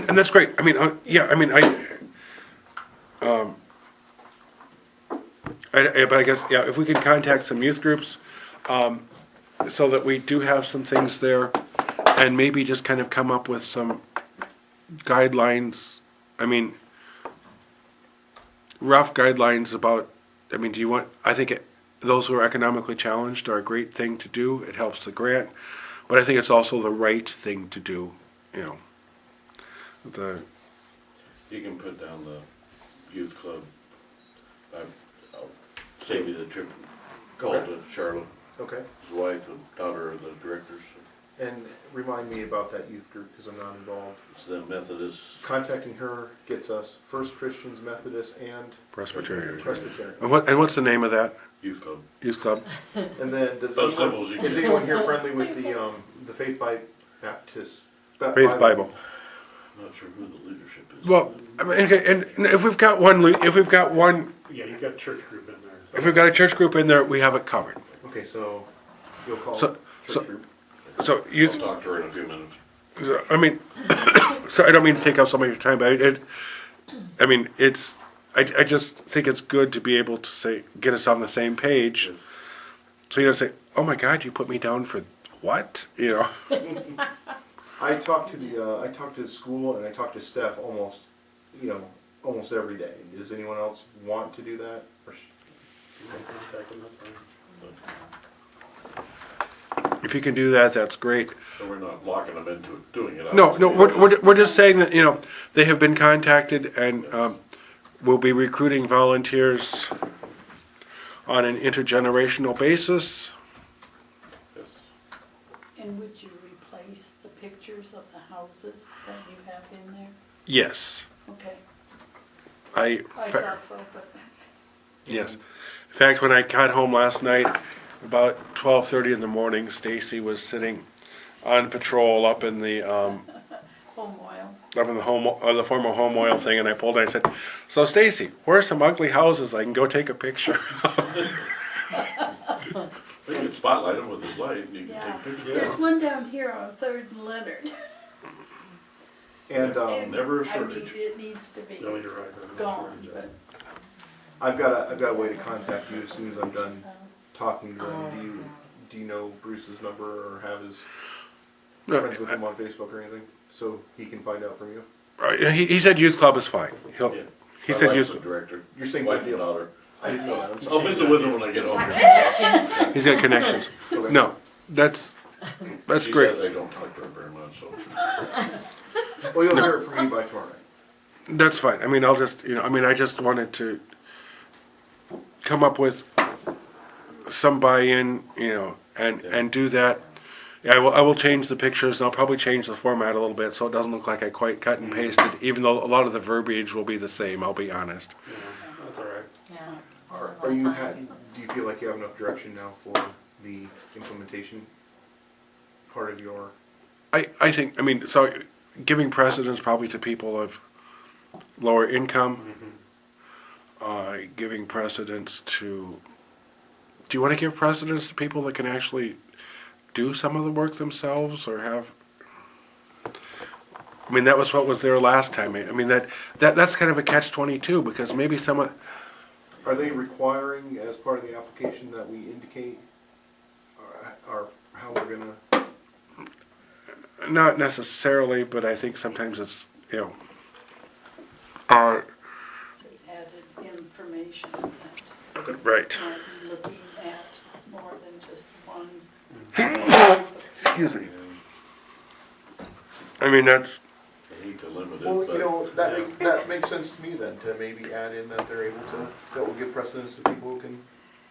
and that's great. I mean, yeah, I mean, but I guess, yeah, if we can contact some youth groups, so that we do have some things there, and maybe just kind of come up with some guidelines. I mean, rough guidelines about, I mean, I think those who are economically challenged are a great thing to do. It helps the grant. But I think it's also the right thing to do, you know. You can put down the youth club. I'll save you the trip, call to Charlotte, Okay. his wife and daughter are the directors. And remind me about that youth group, because I'm not involved. It's the Methodist. Contacting her gets us First Christians, Methodist, and Presbyterian. Presbyterian. And what's the name of that Youth club. youth club? And then, Those symbols you is can- anyone here friendly with the Faith by Baptist? Faith Bible. I'm not sure who the leadership is. Well, I mean, okay, and if we've got one, Yeah, you've got a church group in there. So. if we've got a church group in there, we have it covered. Okay, so you'll call So- church so- group. So I'll youth, talk to her in a few minutes. I mean, so I don't mean to take up so much of your time, but I just think it's good to be able to get us on the same page. So you don't say, oh my God, you put me down for what? You know? I talk to the school and I talk to Steph almost every day. Does anyone else want to do that? Or You can contact them, that's fine. If you can do that, that's great. So we're not locking them into doing it. No, obviously. we're just saying that, you know, they have been contacted and we'll be recruiting volunteers on an intergenerational basis. Yes. And would you replace the pictures of the houses that you have in there? Yes. Okay, I I thought so, but. yes. In fact, when I got home last night, about 12:30 in the morning, Stacy was sitting on patrol up in the Home oil. the former home oil thing, and I pulled her and I said, "So Stacy, where are some ugly houses I can go take a picture?" We can spotlight them with this light and you can Yeah, take pictures. there's one down here on 3rd and Leonard. And And, never a I mean, shortage. it needs to be No, you're right. there's no gone, shortage of but. it. I've got a way to contact you as soon as I'm done So, talking to them. Do you know Bruce's number or have his No, friends with him on Facebook or anything? So he can find out from you. he said youth club is fine. Yeah. He My said wife's youth. the director. You're saying Wife good and deal. daughter. I didn't know that. I'm I'll sorry. visit with them when I get He's home. got connections. He's got connections. Okay. No, that's That's great. She says I don't talk to her very much, so. Well, you'll hear it from me by tomorrow night. That's fine. I mean, I'll just, I just wanted to come up with some buy-in, and do that. Yeah, I will change the pictures, and I'll probably change the format a little bit so it doesn't look like I quite cut and pasted, even though a lot of the verbiage will be the same, I'll be honest. Yeah, that's all right. Yeah. Are you, do you feel like you have enough direction now for the implementation part of your? I think, so giving precedence probably to people of lower income, giving precedence to, do you want to give precedence to people that can actually do some of the work themselves or have, that was what was there last time. That's kind of a catch-22 because maybe someone, Are they requiring as part of the application that we indicate or how we're gonna? not necessarily, but I think sometimes it's, So added information that right. might be looking at more than just one. Excuse me. That's, I hate to limit it, Well, but. that makes sense to me then, to maybe add in that they're able to, that will give precedence to people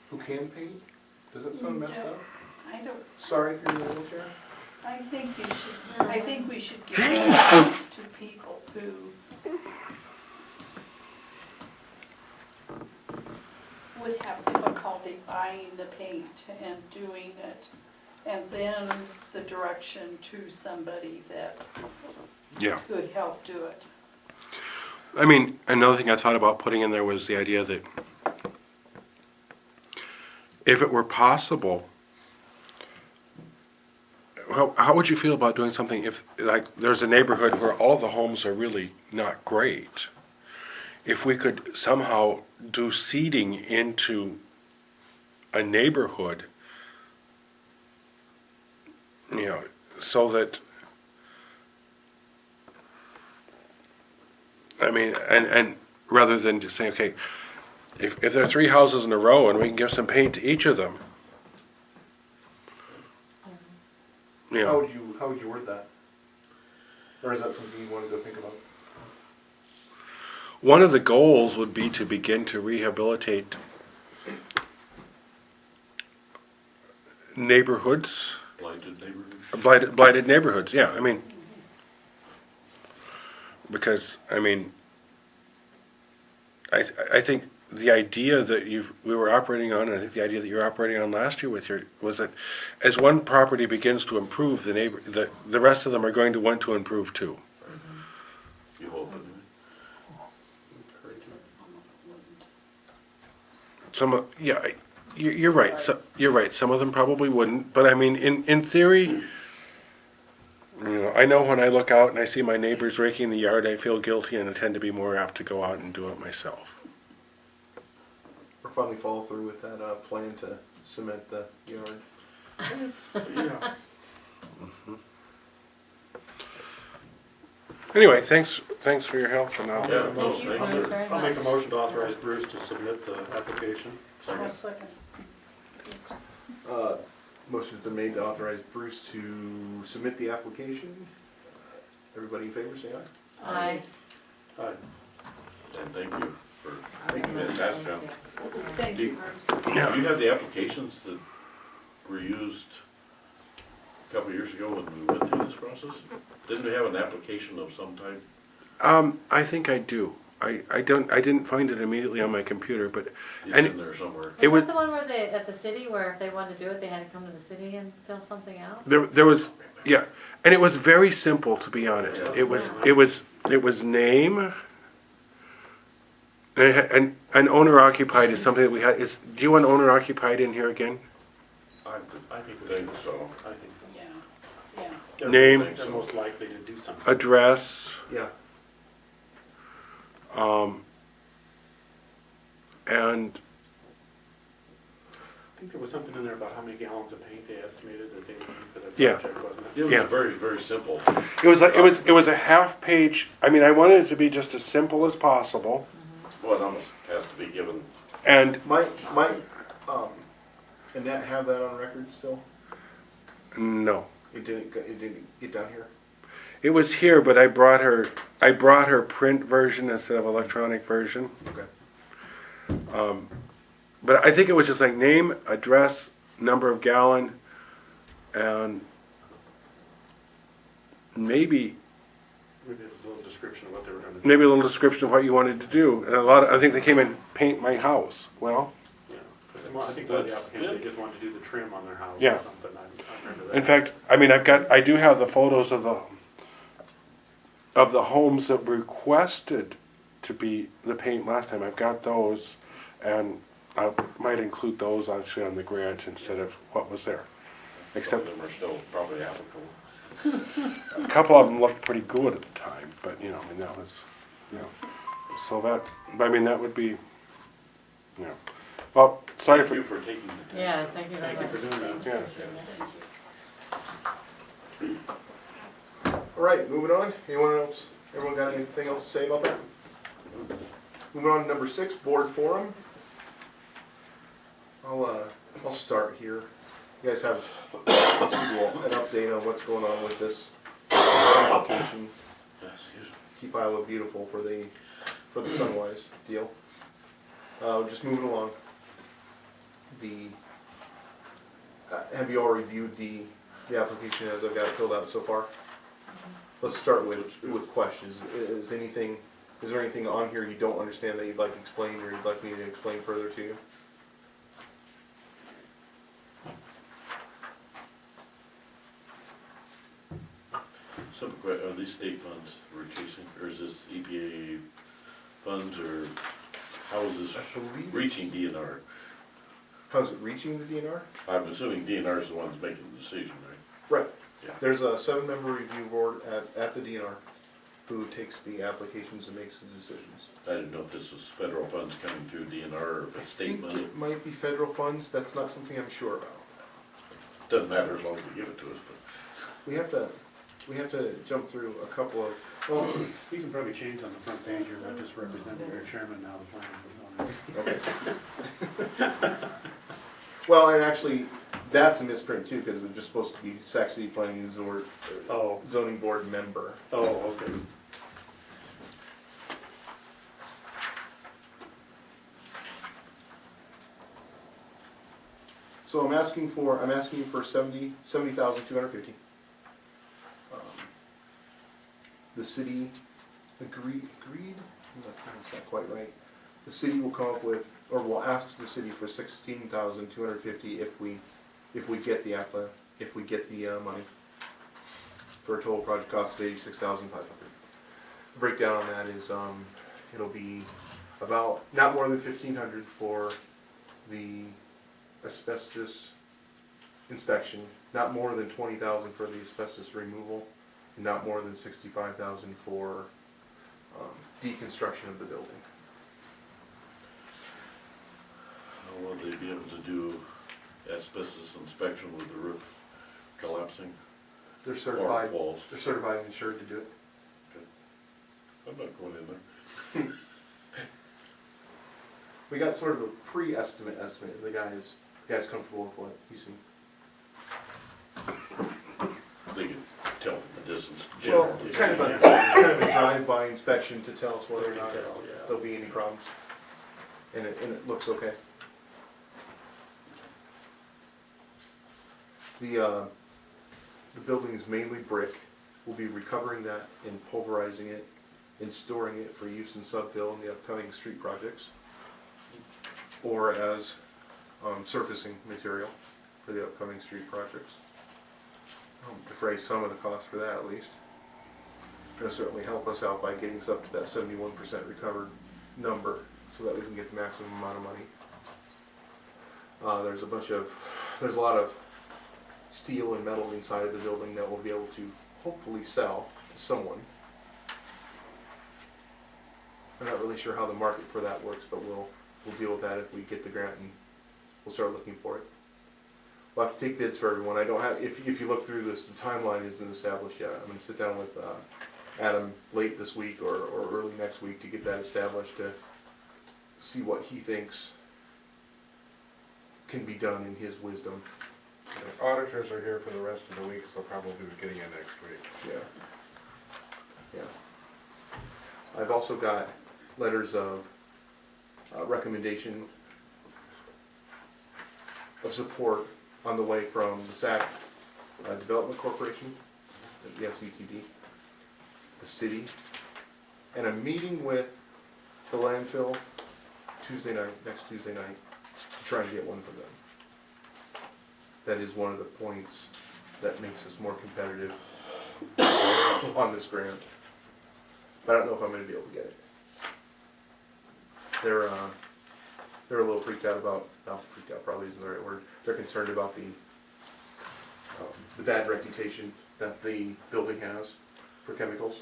who can paint. Does that sound messed up? I don't, Sorry if you're in a wheelchair. I think we should give chance to people who would have difficulty buying the paint and doing it, and then the direction to somebody that yeah. could help do it. Another thing I thought about putting in there was the idea that if it were possible, how would you feel about doing something if, like, there's a neighborhood where all of the homes are really not great? If we could somehow do seeding into a neighborhood, so that, and rather than just saying, okay, if there are 3 houses in a row and we can give some paint to each of them, How would you word that? Or is that something you want to go think about? one of the goals would be to begin to rehabilitate neighborhoods, Blighted neighborhood. blighted neighborhoods, yeah, because, I think the idea that we were operating on, and I think the idea that you're operating on last year was that as one property begins to improve, the rest of them are going to want to improve too. You hope it. You're right. You're right. Some of them probably wouldn't, but in theory, I know when I look out and I see my neighbors raking the yard, I feel guilty and I tend to be more apt to go out and do it myself. Or finally follow through with that plan to cement the yard. Yeah. Anyway, thanks for your help and I'll I'll, make a Yeah, motion, thanks, sir. Very I'll make a much. motion to authorize Bruce to submit the application. I'll second. Motion's been made to authorize Bruce to submit the application. Everybody in favor, say aye. Aye. Aye. And thank you for making that task Thank count. you. Thank you, Bruce. Do you have the applications that were used a couple of years ago when we went through this process? Didn't we have an application of some type? I think I do. I didn't find it immediately on my computer, but It's And- in there somewhere. It Was would- that the one where at the city, where if they wanted to do it, they had to come to the city and fill something out? there was, yeah, and it was very simple, to be honest. It was name, and owner occupied is something that we had. Do you want owner occupied in here again? I think I think so. I think so. Yeah. They're Name. They're most likely to do something. Address, Yeah. and I think there was something in there about how many gallons of paint they estimated that they would need for their Yeah. project, wasn't It it? was Yeah. very, very simple. it was a half page. I wanted it to be just as simple as possible, Well, it almost has to be given. and Might Annette have that on record still? No. It didn't get down here? It was here, but I brought her print version instead of electronic version. Okay. But I think it was just like name, address, number of gallon, and maybe Maybe it was a little description of what they were gonna do. maybe a little description of what you wanted to do. And I think they came in, paint my house. Well, Yeah, 'cause I think one of the That's applicants, they good. just wanted to do the trim on their house Yeah. or something, I remember that. in fact, I mean, I do have the photos of the homes that requested to be the paint last time. I've got those, and I might include those actually on the grant instead of what was there. Some Except of them are still probably applicable. a couple of them looked pretty good at the time, but I mean, that was, so that, I mean, that would be, well, sorry Thank for, you for taking the time. Yeah, thank you very Thank you much. for doing that. yeah. All right, moving on. Anyone else? Everyone got anything else to say about that? Moving on to number 6, board forum. I'll start here. You guys have let's give you an update on what's going on with this application. Yes, excuse me. Keep Iowa Beautiful for the Sunwise deal. Just moving along. Have you all reviewed the application as I've got it filled out so far? Let's start with questions. Is there anything on here you don't understand that you'd like explained or you'd like me to explain further to you? Are these state funds we're chasing, or is this EPA funds, or how is this I believe reaching DNR? How's it reaching the DNR? I'm assuming DNR is the one that's making the decision, right? Right. Yeah. There's a 7-member review board at the DNR who takes the applications and makes the decisions. I didn't know if this was federal funds coming through DNR or if it's state I think money. it might be federal funds. That's not something I'm sure about. Doesn't matter as long as they give it to us, but. We have to jump through a couple of, well, You can probably change on the front page, you're not just representing your chairman now, the plans and zoning. okay. Well, and actually, that's a misprint too, because it was just supposed to be Sac City Planning and Oh. Zoning Board member. Oh, okay. So I'm asking for 70,250. The city agreed? That's not quite right. The city will come up with, or will ask the city for 16,250 if we get the money, for a total project cost of 86,500. The breakdown on that is it'll be about not more than 1,500 for the asbestos inspection, not more than 20,000 for the asbestos removal, and not more than 65,000 for deconstruction of the building. How will they be able to do asbestos inspection with the roof collapsing? They're Or certified. walls? They're certified and insured to do it. I'm not going in there. We got sort of a pre-estimate. The guy's comfortable with what he's seen. They can tell from the distance Well, generally. kind of a drive-by inspection to tell us whether or not Detail, yeah. there'll be any problems. And it looks okay. The building is mainly brick. We'll be recovering that and pulverizing it and storing it for use in subfill in the upcoming street projects, or as surfacing material for the upcoming street projects. Defray some of the cost for that at least. It'll certainly help us out by getting us up to that 71% recovered number so that we can get the maximum amount of money. There's a lot of steel and metal inside of the building that we'll be able to hopefully sell to someone. I'm not really sure how the market for that works, but we'll deal with that if we get the grant and we'll start looking for it. We'll have to take bids for everyone. I don't have, if you look through this, the timeline isn't established yet. I'm gonna sit down with Adam late this week or early next week to get that established, to see what he thinks can be done in his wisdom The auditors are here for the rest of the week, so probably be getting in next week. Yeah. Yeah. I've also got letters of recommendation of support on the way from the SAC Development Corporation, the SETD, the city, and a meeting with the landfill next Tuesday night, to try and get one from them. That is one of the points that makes us more competitive on this grant. But I don't know if I'm gonna be able to get it. They're a little freaked out about, no, freaked out probably isn't the right word. They're concerned about the bad reputation that the building has for chemicals.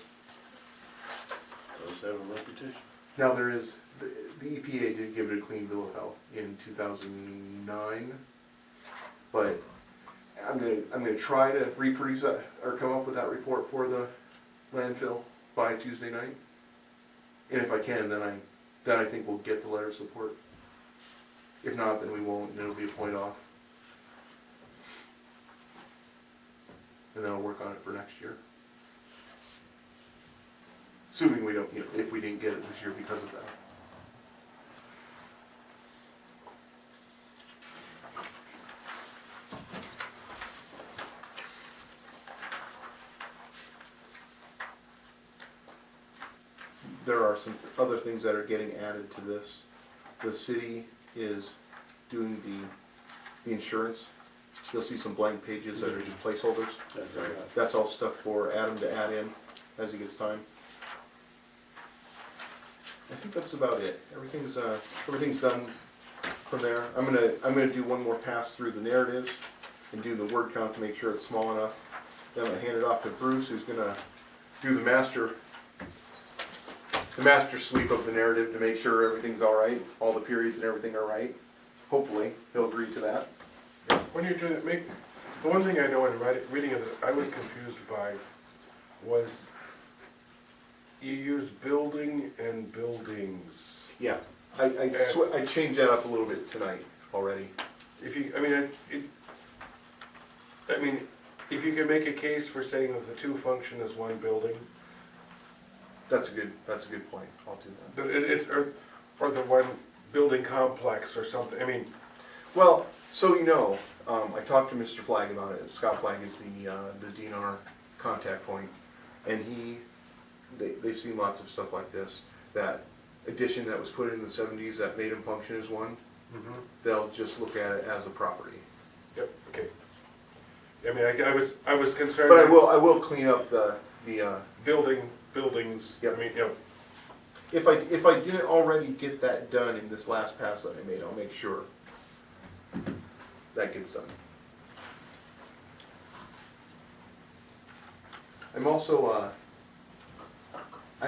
Does have a reputation? Now there is, the EPA did give it a clean bill of health in 2009, but I'm gonna try to reproduce that, or come up with that report for the landfill by Tuesday night. And if I can, then I think we'll get the letter of support. If not, then we won't, and it'll be a point off. And then I'll work on it for next year. Assuming we don't, if we didn't get it this year because of that. There are some other things that are getting added to this. The city is doing the insurance. You'll see some blank pages that are just placeholders. That's right. That's all stuff for Adam to add in as he gets time. I think that's about it. Everything's done from there. I'm gonna do one more pass through the narratives and do the word count to make sure it's small enough. Then I'm gonna hand it off to Bruce, who's gonna do the master sweep of the narrative to make sure everything's all right, all the periods and everything are right. Hopefully, he'll agree to that. When you're doing it, the one thing I know in reading it, I was confused by, was you use building and buildings. Yeah, I changed that up a little bit tonight already. If you, if you can make a case for saying that the two function as one building, That's a good point. I'll do that. but it's, or the one building complex or something, Well, so you know, I talked to Mr. Flagg about it. Scott Flagg is the DNR contact point, and they've seen lots of stuff like this. That addition that was put in the '70s that made them function as one, they'll just look at it as a property. yep, okay. I was concerned. But I will clean up the Buildings, Yep. yep. if I didn't already get that done in this last pass that I made, I'll make sure that gets done. I'm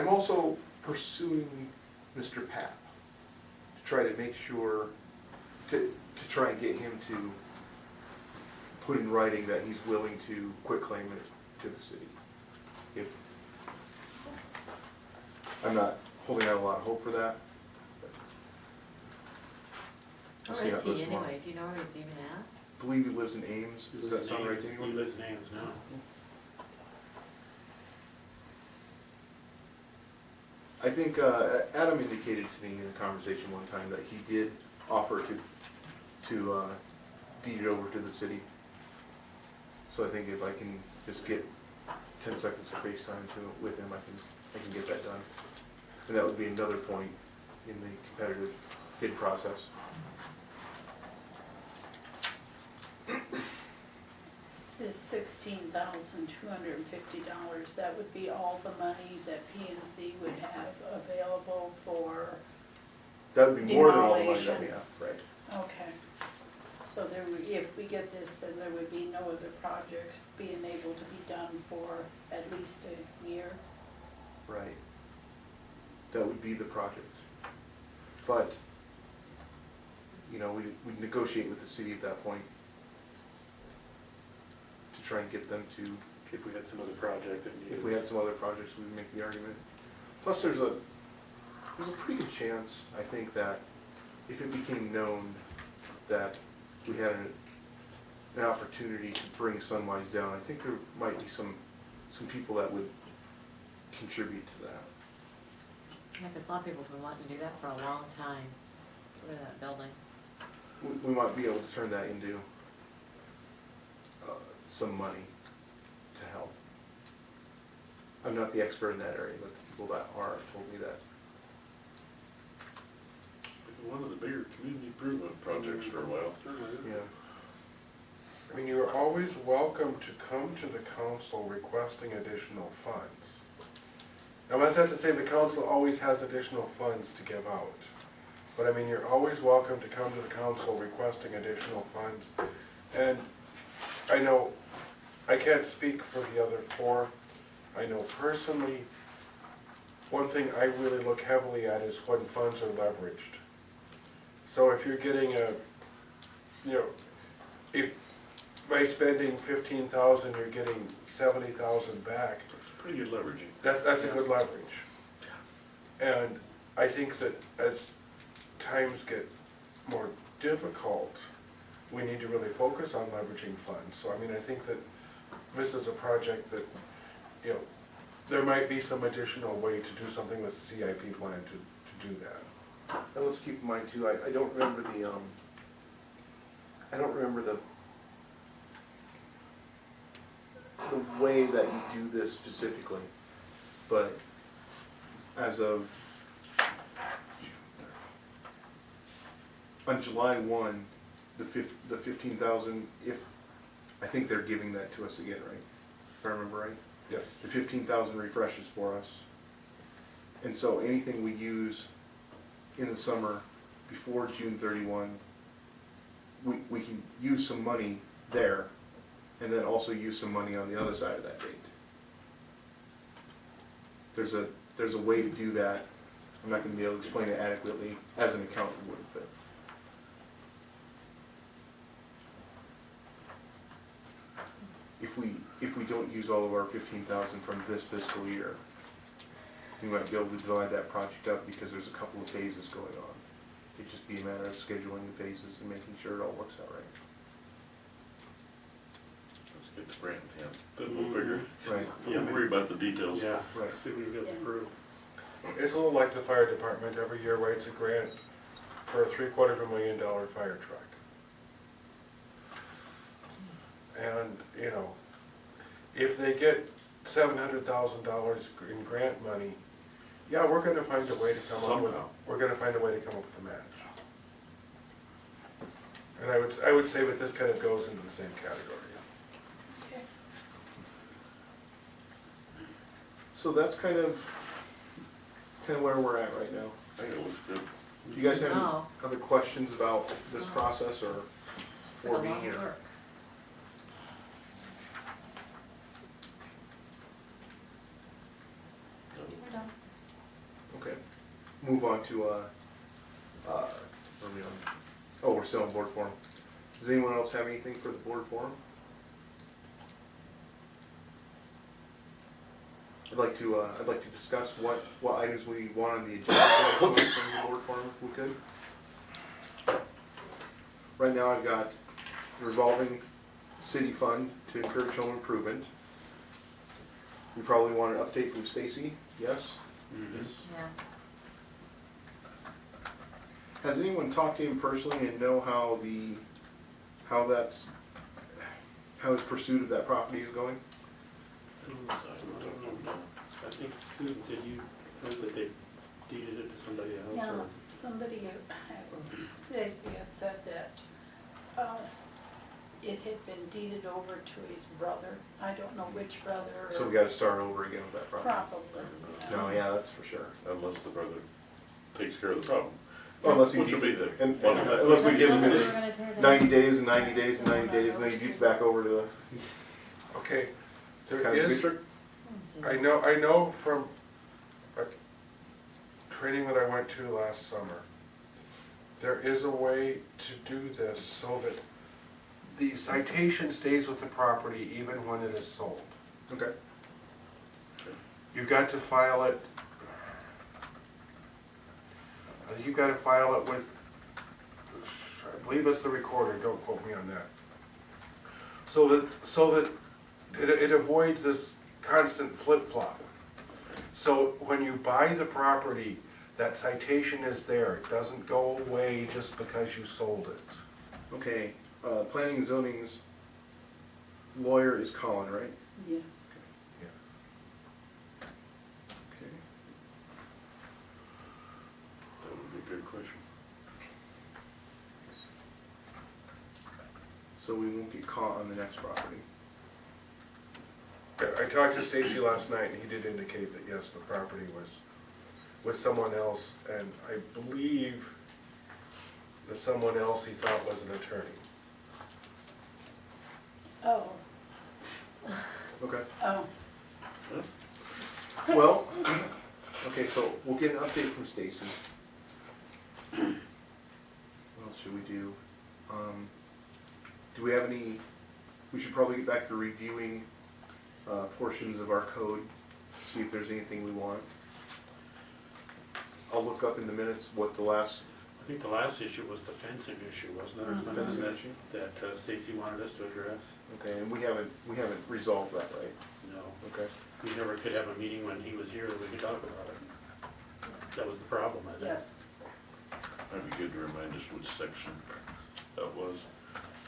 also pursuing Mr. Papp to try to make sure to try and get him to put in writing that he's willing to quit claiming it to the city. If I'm not holding out a lot of hope for that. We'll see Where how is it goes he tomorrow. anyway? Do you know where he's even at? I believe he lives in Ames. Does that sound right to He anyone? lives in Ames now. I think Adam indicated to me in a conversation one time that he did offer to deed it over to the city. So I think if I can just get 10 seconds of FaceTime with him, I can get that done. And that would be another point in the competitive bid process. This $16,250, that would be all the money that P&Z would have available for, That would be more than all the money that we Demolition. have, right? okay. So there would, if we get this, then there would be no other projects being able to be done for at least a year. Right. That would be the project. But, you know, we'd negotiate with the city at that point to try and get them to, If we had some other project that needed. if we had some other projects, we'd make the argument. Plus, there's a pretty good chance, I think, that if it became known that we had an opportunity to bring Sunwise down. I think there might be some people that would contribute to that. Yeah, 'cause a lot of people have been wanting to do that for a long time, get rid of that building. We might be able to turn that into some money to help. I'm not the expert in that area, but the people that are told me that. One of the bigger community improvement projects for a while. Yeah. I mean, you're always welcome to come to the council requesting additional funds. Now, that's not to say the council always has additional funds to give out. But I mean, you're always welcome to come to the council requesting additional funds. And I know, I can't speak for the other four. I know personally, one thing I really look heavily at is when funds are leveraged. So if you're getting a, you know, if by spending 15,000, you're getting 70,000 back, It's pretty good leveraging. that's a good leverage. And I think that as times get more difficult, we need to really focus on leveraging funds. So I mean, I think that this is a project that, you know, there might be some additional way to do something with the CIP plan to do that. And let's keep in mind too, I don't remember the, the way that you do this specifically, but as of, on July 1, the 15,000, I think they're giving that to us again, right? If I remember right? Yes. The 15,000 refreshes for us. And so anything we use in the summer before June 31, we can use some money there and then also use some money on the other side of that date. There's a way to do that. I'm not going to be able to explain it adequately as an accountant would, but if we don't use all of our 15,000 from this fiscal year, we might be able to divide that project up because there's a couple of phases going on. It'd just be a matter of scheduling the phases and making sure it all works out right. Let's get the grant in hand, then we'll figure. Right. Yeah, worry about the details. Yeah, Right. see if we can get it approved. It's a little like the fire department every year writes a grant for a $750,000 fire truck. And, you know, if they get $700,000 in grant money, yeah, we're gonna find a way to come up with, Somehow. we're gonna find a way to come up with a match. And I would say that this kind of goes into the same category. Okay. So that's kind of where we're at right now. I think it looks good. Do you guys have any No. other questions about this process or It's been a for me? lot of or- work. We're done. Okay. Move on to, where are we on? Oh, we're still on board forum. Does anyone else have anything for the board forum? I'd like to discuss what items we want on the agenda for the board forum, if we could. Right now, I've got the revolving city fund to encourage home improvement. We probably want an update from Stacy, yes? Mhm. Yeah. Has anyone talked to him personally and know how his pursuit of that property is going? I think Susan said you heard that they deeded it to somebody else, Yeah, or? somebody, Stacy had said that it had been deeded over to his brother. I don't know which brother. So we gotta start over again with that property? Probably, yeah. No, yeah, that's for sure. Unless the brother takes care of the problem. Unless he Which deeds would be it, the- and one of unless the- we That's give him what his we're gonna tear down. 90 days and 90 days and 90 days, and then he deeds back over to the Okay, there county is, district? I know from a training that I went to last summer, there is a way to do this so that the citation stays with the property even when it is sold. Okay. You've got to file it, I think you've got to file it with, I believe it's the recorder, don't quote me on that. so that it avoids this constant flip-flop. So when you buy the property, that citation is there, it doesn't go away just because you sold it. Okay, planning and zoning's lawyer is Colin, right? Yes. Okay. That would be a good question. So we won't get caught on the next property. I talked to Stacy last night, and he did indicate that, yes, the property was with someone else, and I believe that someone else he thought was an attorney. Oh, Okay. oh, Well, okay, so we'll get an update from Stacy. What else should we do? Do we have any, we should probably get back to reviewing portions of our code, see if there's anything we want. I'll look up in the minutes what the last, I think the last issue was the fencing issue, wasn't it, or Mhm. something Fencing that, issue? that Stacy wanted us to address? okay, and we haven't resolved that, right? No, Okay. we never could have a meeting when he was here that we could talk about it. That was the problem, I think. yes. Might be good to remind us which section that was.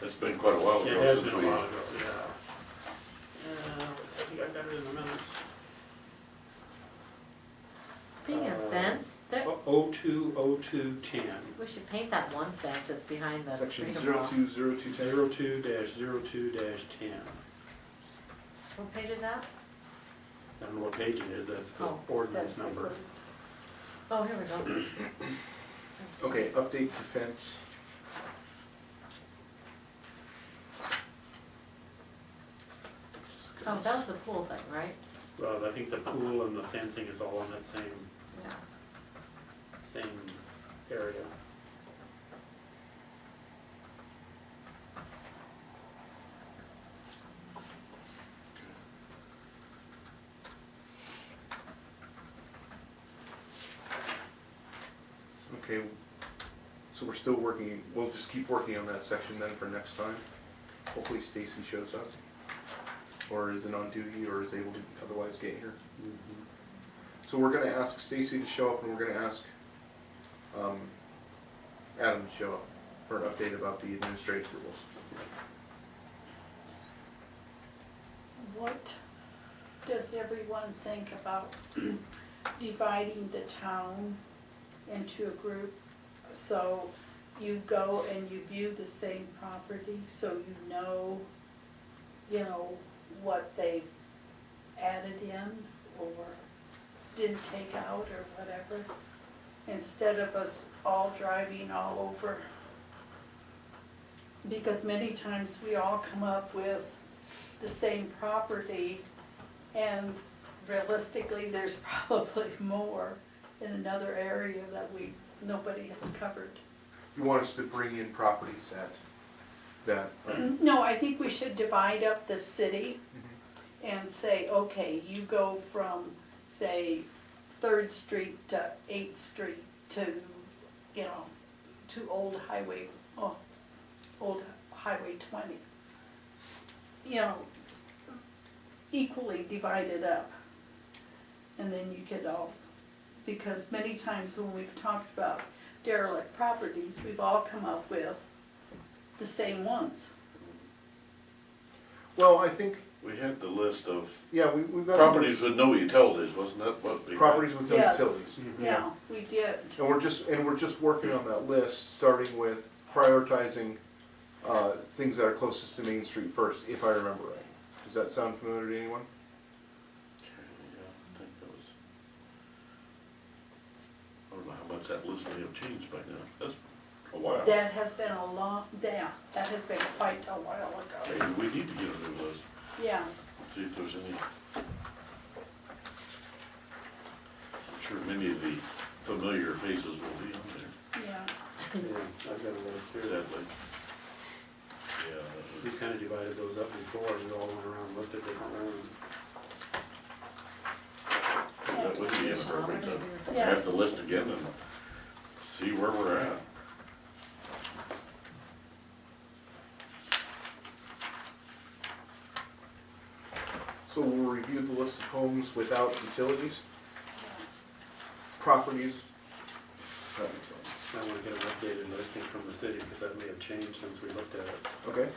It's been quite a while It ago has since been a we. while ago, yeah. I think I got it in the minutes. Speaking of fence, there, 020210, we should paint that one fence that's behind the Section freedom wall. 020210. 02-02-10. What page is that? I don't know what page it is, that's the Oh, ordinance That's the number. code. Oh, here we go. Let's see. Okay, update to fence. Oh, that was the pool thing, right? Well, I think the pool and the fencing is all in that same Yeah. area. Okay, so we're still working, we'll just keep working on that section then for next time. Hopefully Stacy shows up, or isn't on duty, or is able to otherwise get here. So we're gonna ask Stacy to show up, and we're gonna ask Adam to show up for an update about the administrative rules. What does everyone think about dividing the town into a group? So you go and you view the same property, so you know what they've added in or didn't take out or whatever, instead of us all driving all over. Because many times we all come up with the same property, and realistically, there's probably more in another area that nobody has covered. You want us to bring in properties that, No, I think we should divide up the city and say, okay, you go from, say, 3rd Street to 8th Street to, to Old Highway 20. Equally divided up. And then you could all, because many times when we've talked about derelict properties, we've all come up with the same ones. well, I think, We had the list of yeah, we've got. properties with no utilities, wasn't that what? we had? Properties with no Yes. utilities. Yeah, we did. And we're just working on that list, starting with prioritizing, things that are closest to Main Street first, if I remember right. Does that sound familiar to anyone? Yeah, I think that was, I don't know how much that list may have changed by now. That's a while. That has been that has been quite a while ago. Maybe we need to get a new list, Yeah, see if there's any. I'm sure many of the familiar faces will be on there, yeah. Yeah, I've got a list here. sadly. Yeah, We that kind of divided those up before, we all went around and looked at different ones. that would be inappropriate to Yeah. have the list again and see where we're at. So we'll review the list of homes without utilities, properties. without utilities. I wanna get an updated listing from the city, because that may have changed since we looked at it. Okay,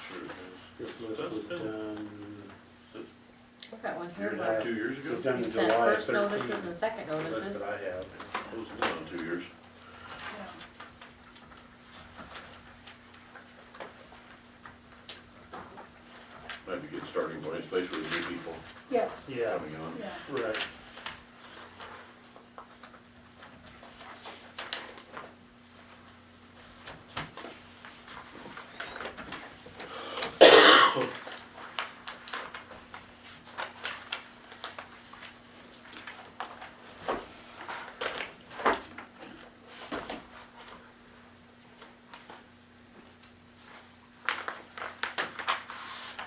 Sure it This list was That's been- done, I've got one is. here Year and a half, where 2 years ago? was done you in sent July of first notices 13. and second The list notices. that I have. It was done 2 years. Yeah. Might be a good starting point, especially with new people Yes, Yeah, coming on. yeah. right.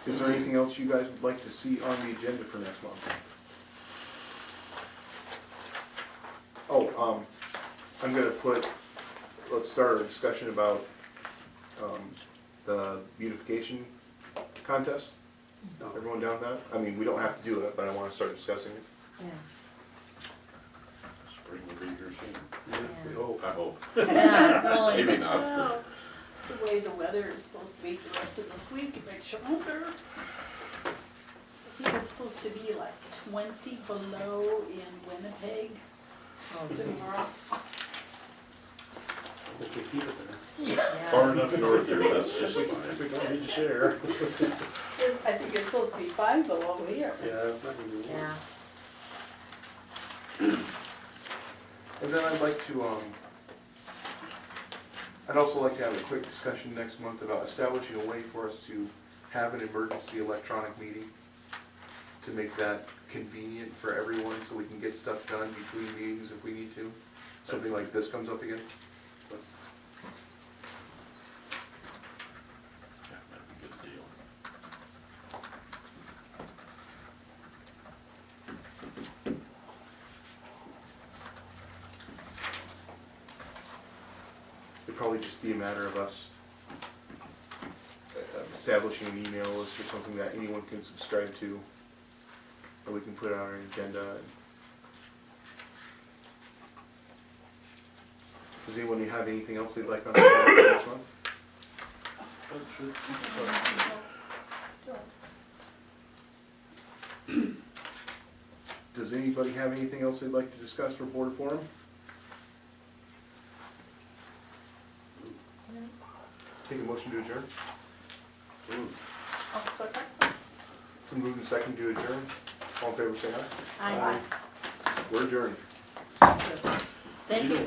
is there anything else you guys would like to see on the agenda for next month? Oh, I'm gonna put, let's start a discussion about, the beautification contest. No. Everyone down with that? I mean, we don't have to do it, but I wanna start discussing it. Yeah. Spring will be here soon. Yeah, we hope. I hope. Yeah, well, Maybe not. Well, the way the weather is supposed to be the rest of this week, it makes you wonder. I think it's supposed to be like 20 below in Winnipeg oh, tomorrow. We'll keep it there. yeah. Far enough north here, that's just We fine. don't need to share. I think it's supposed to be 5 below here. Yeah, it's not gonna be warm. Yeah, And then I'd like to, I'd also like to have a quick discussion next month about establishing a way for us to have an emergency electronic meeting to make that convenient for everyone, so we can get stuff done between meetings if we need to. Something like this comes up again. Yeah, that'd be a good deal. It'd probably just be a matter of us establishing an email list or something that anyone can subscribe to, or we can put on our agenda. Does anyone have anything else they'd like on the agenda for next month? Does anybody have anything else they'd like to discuss for board forum? Take a motion to adjourn. I'll second. So moving second to adjourn. All in favor, say aye. I, We're adjourned. thank you, Curtis.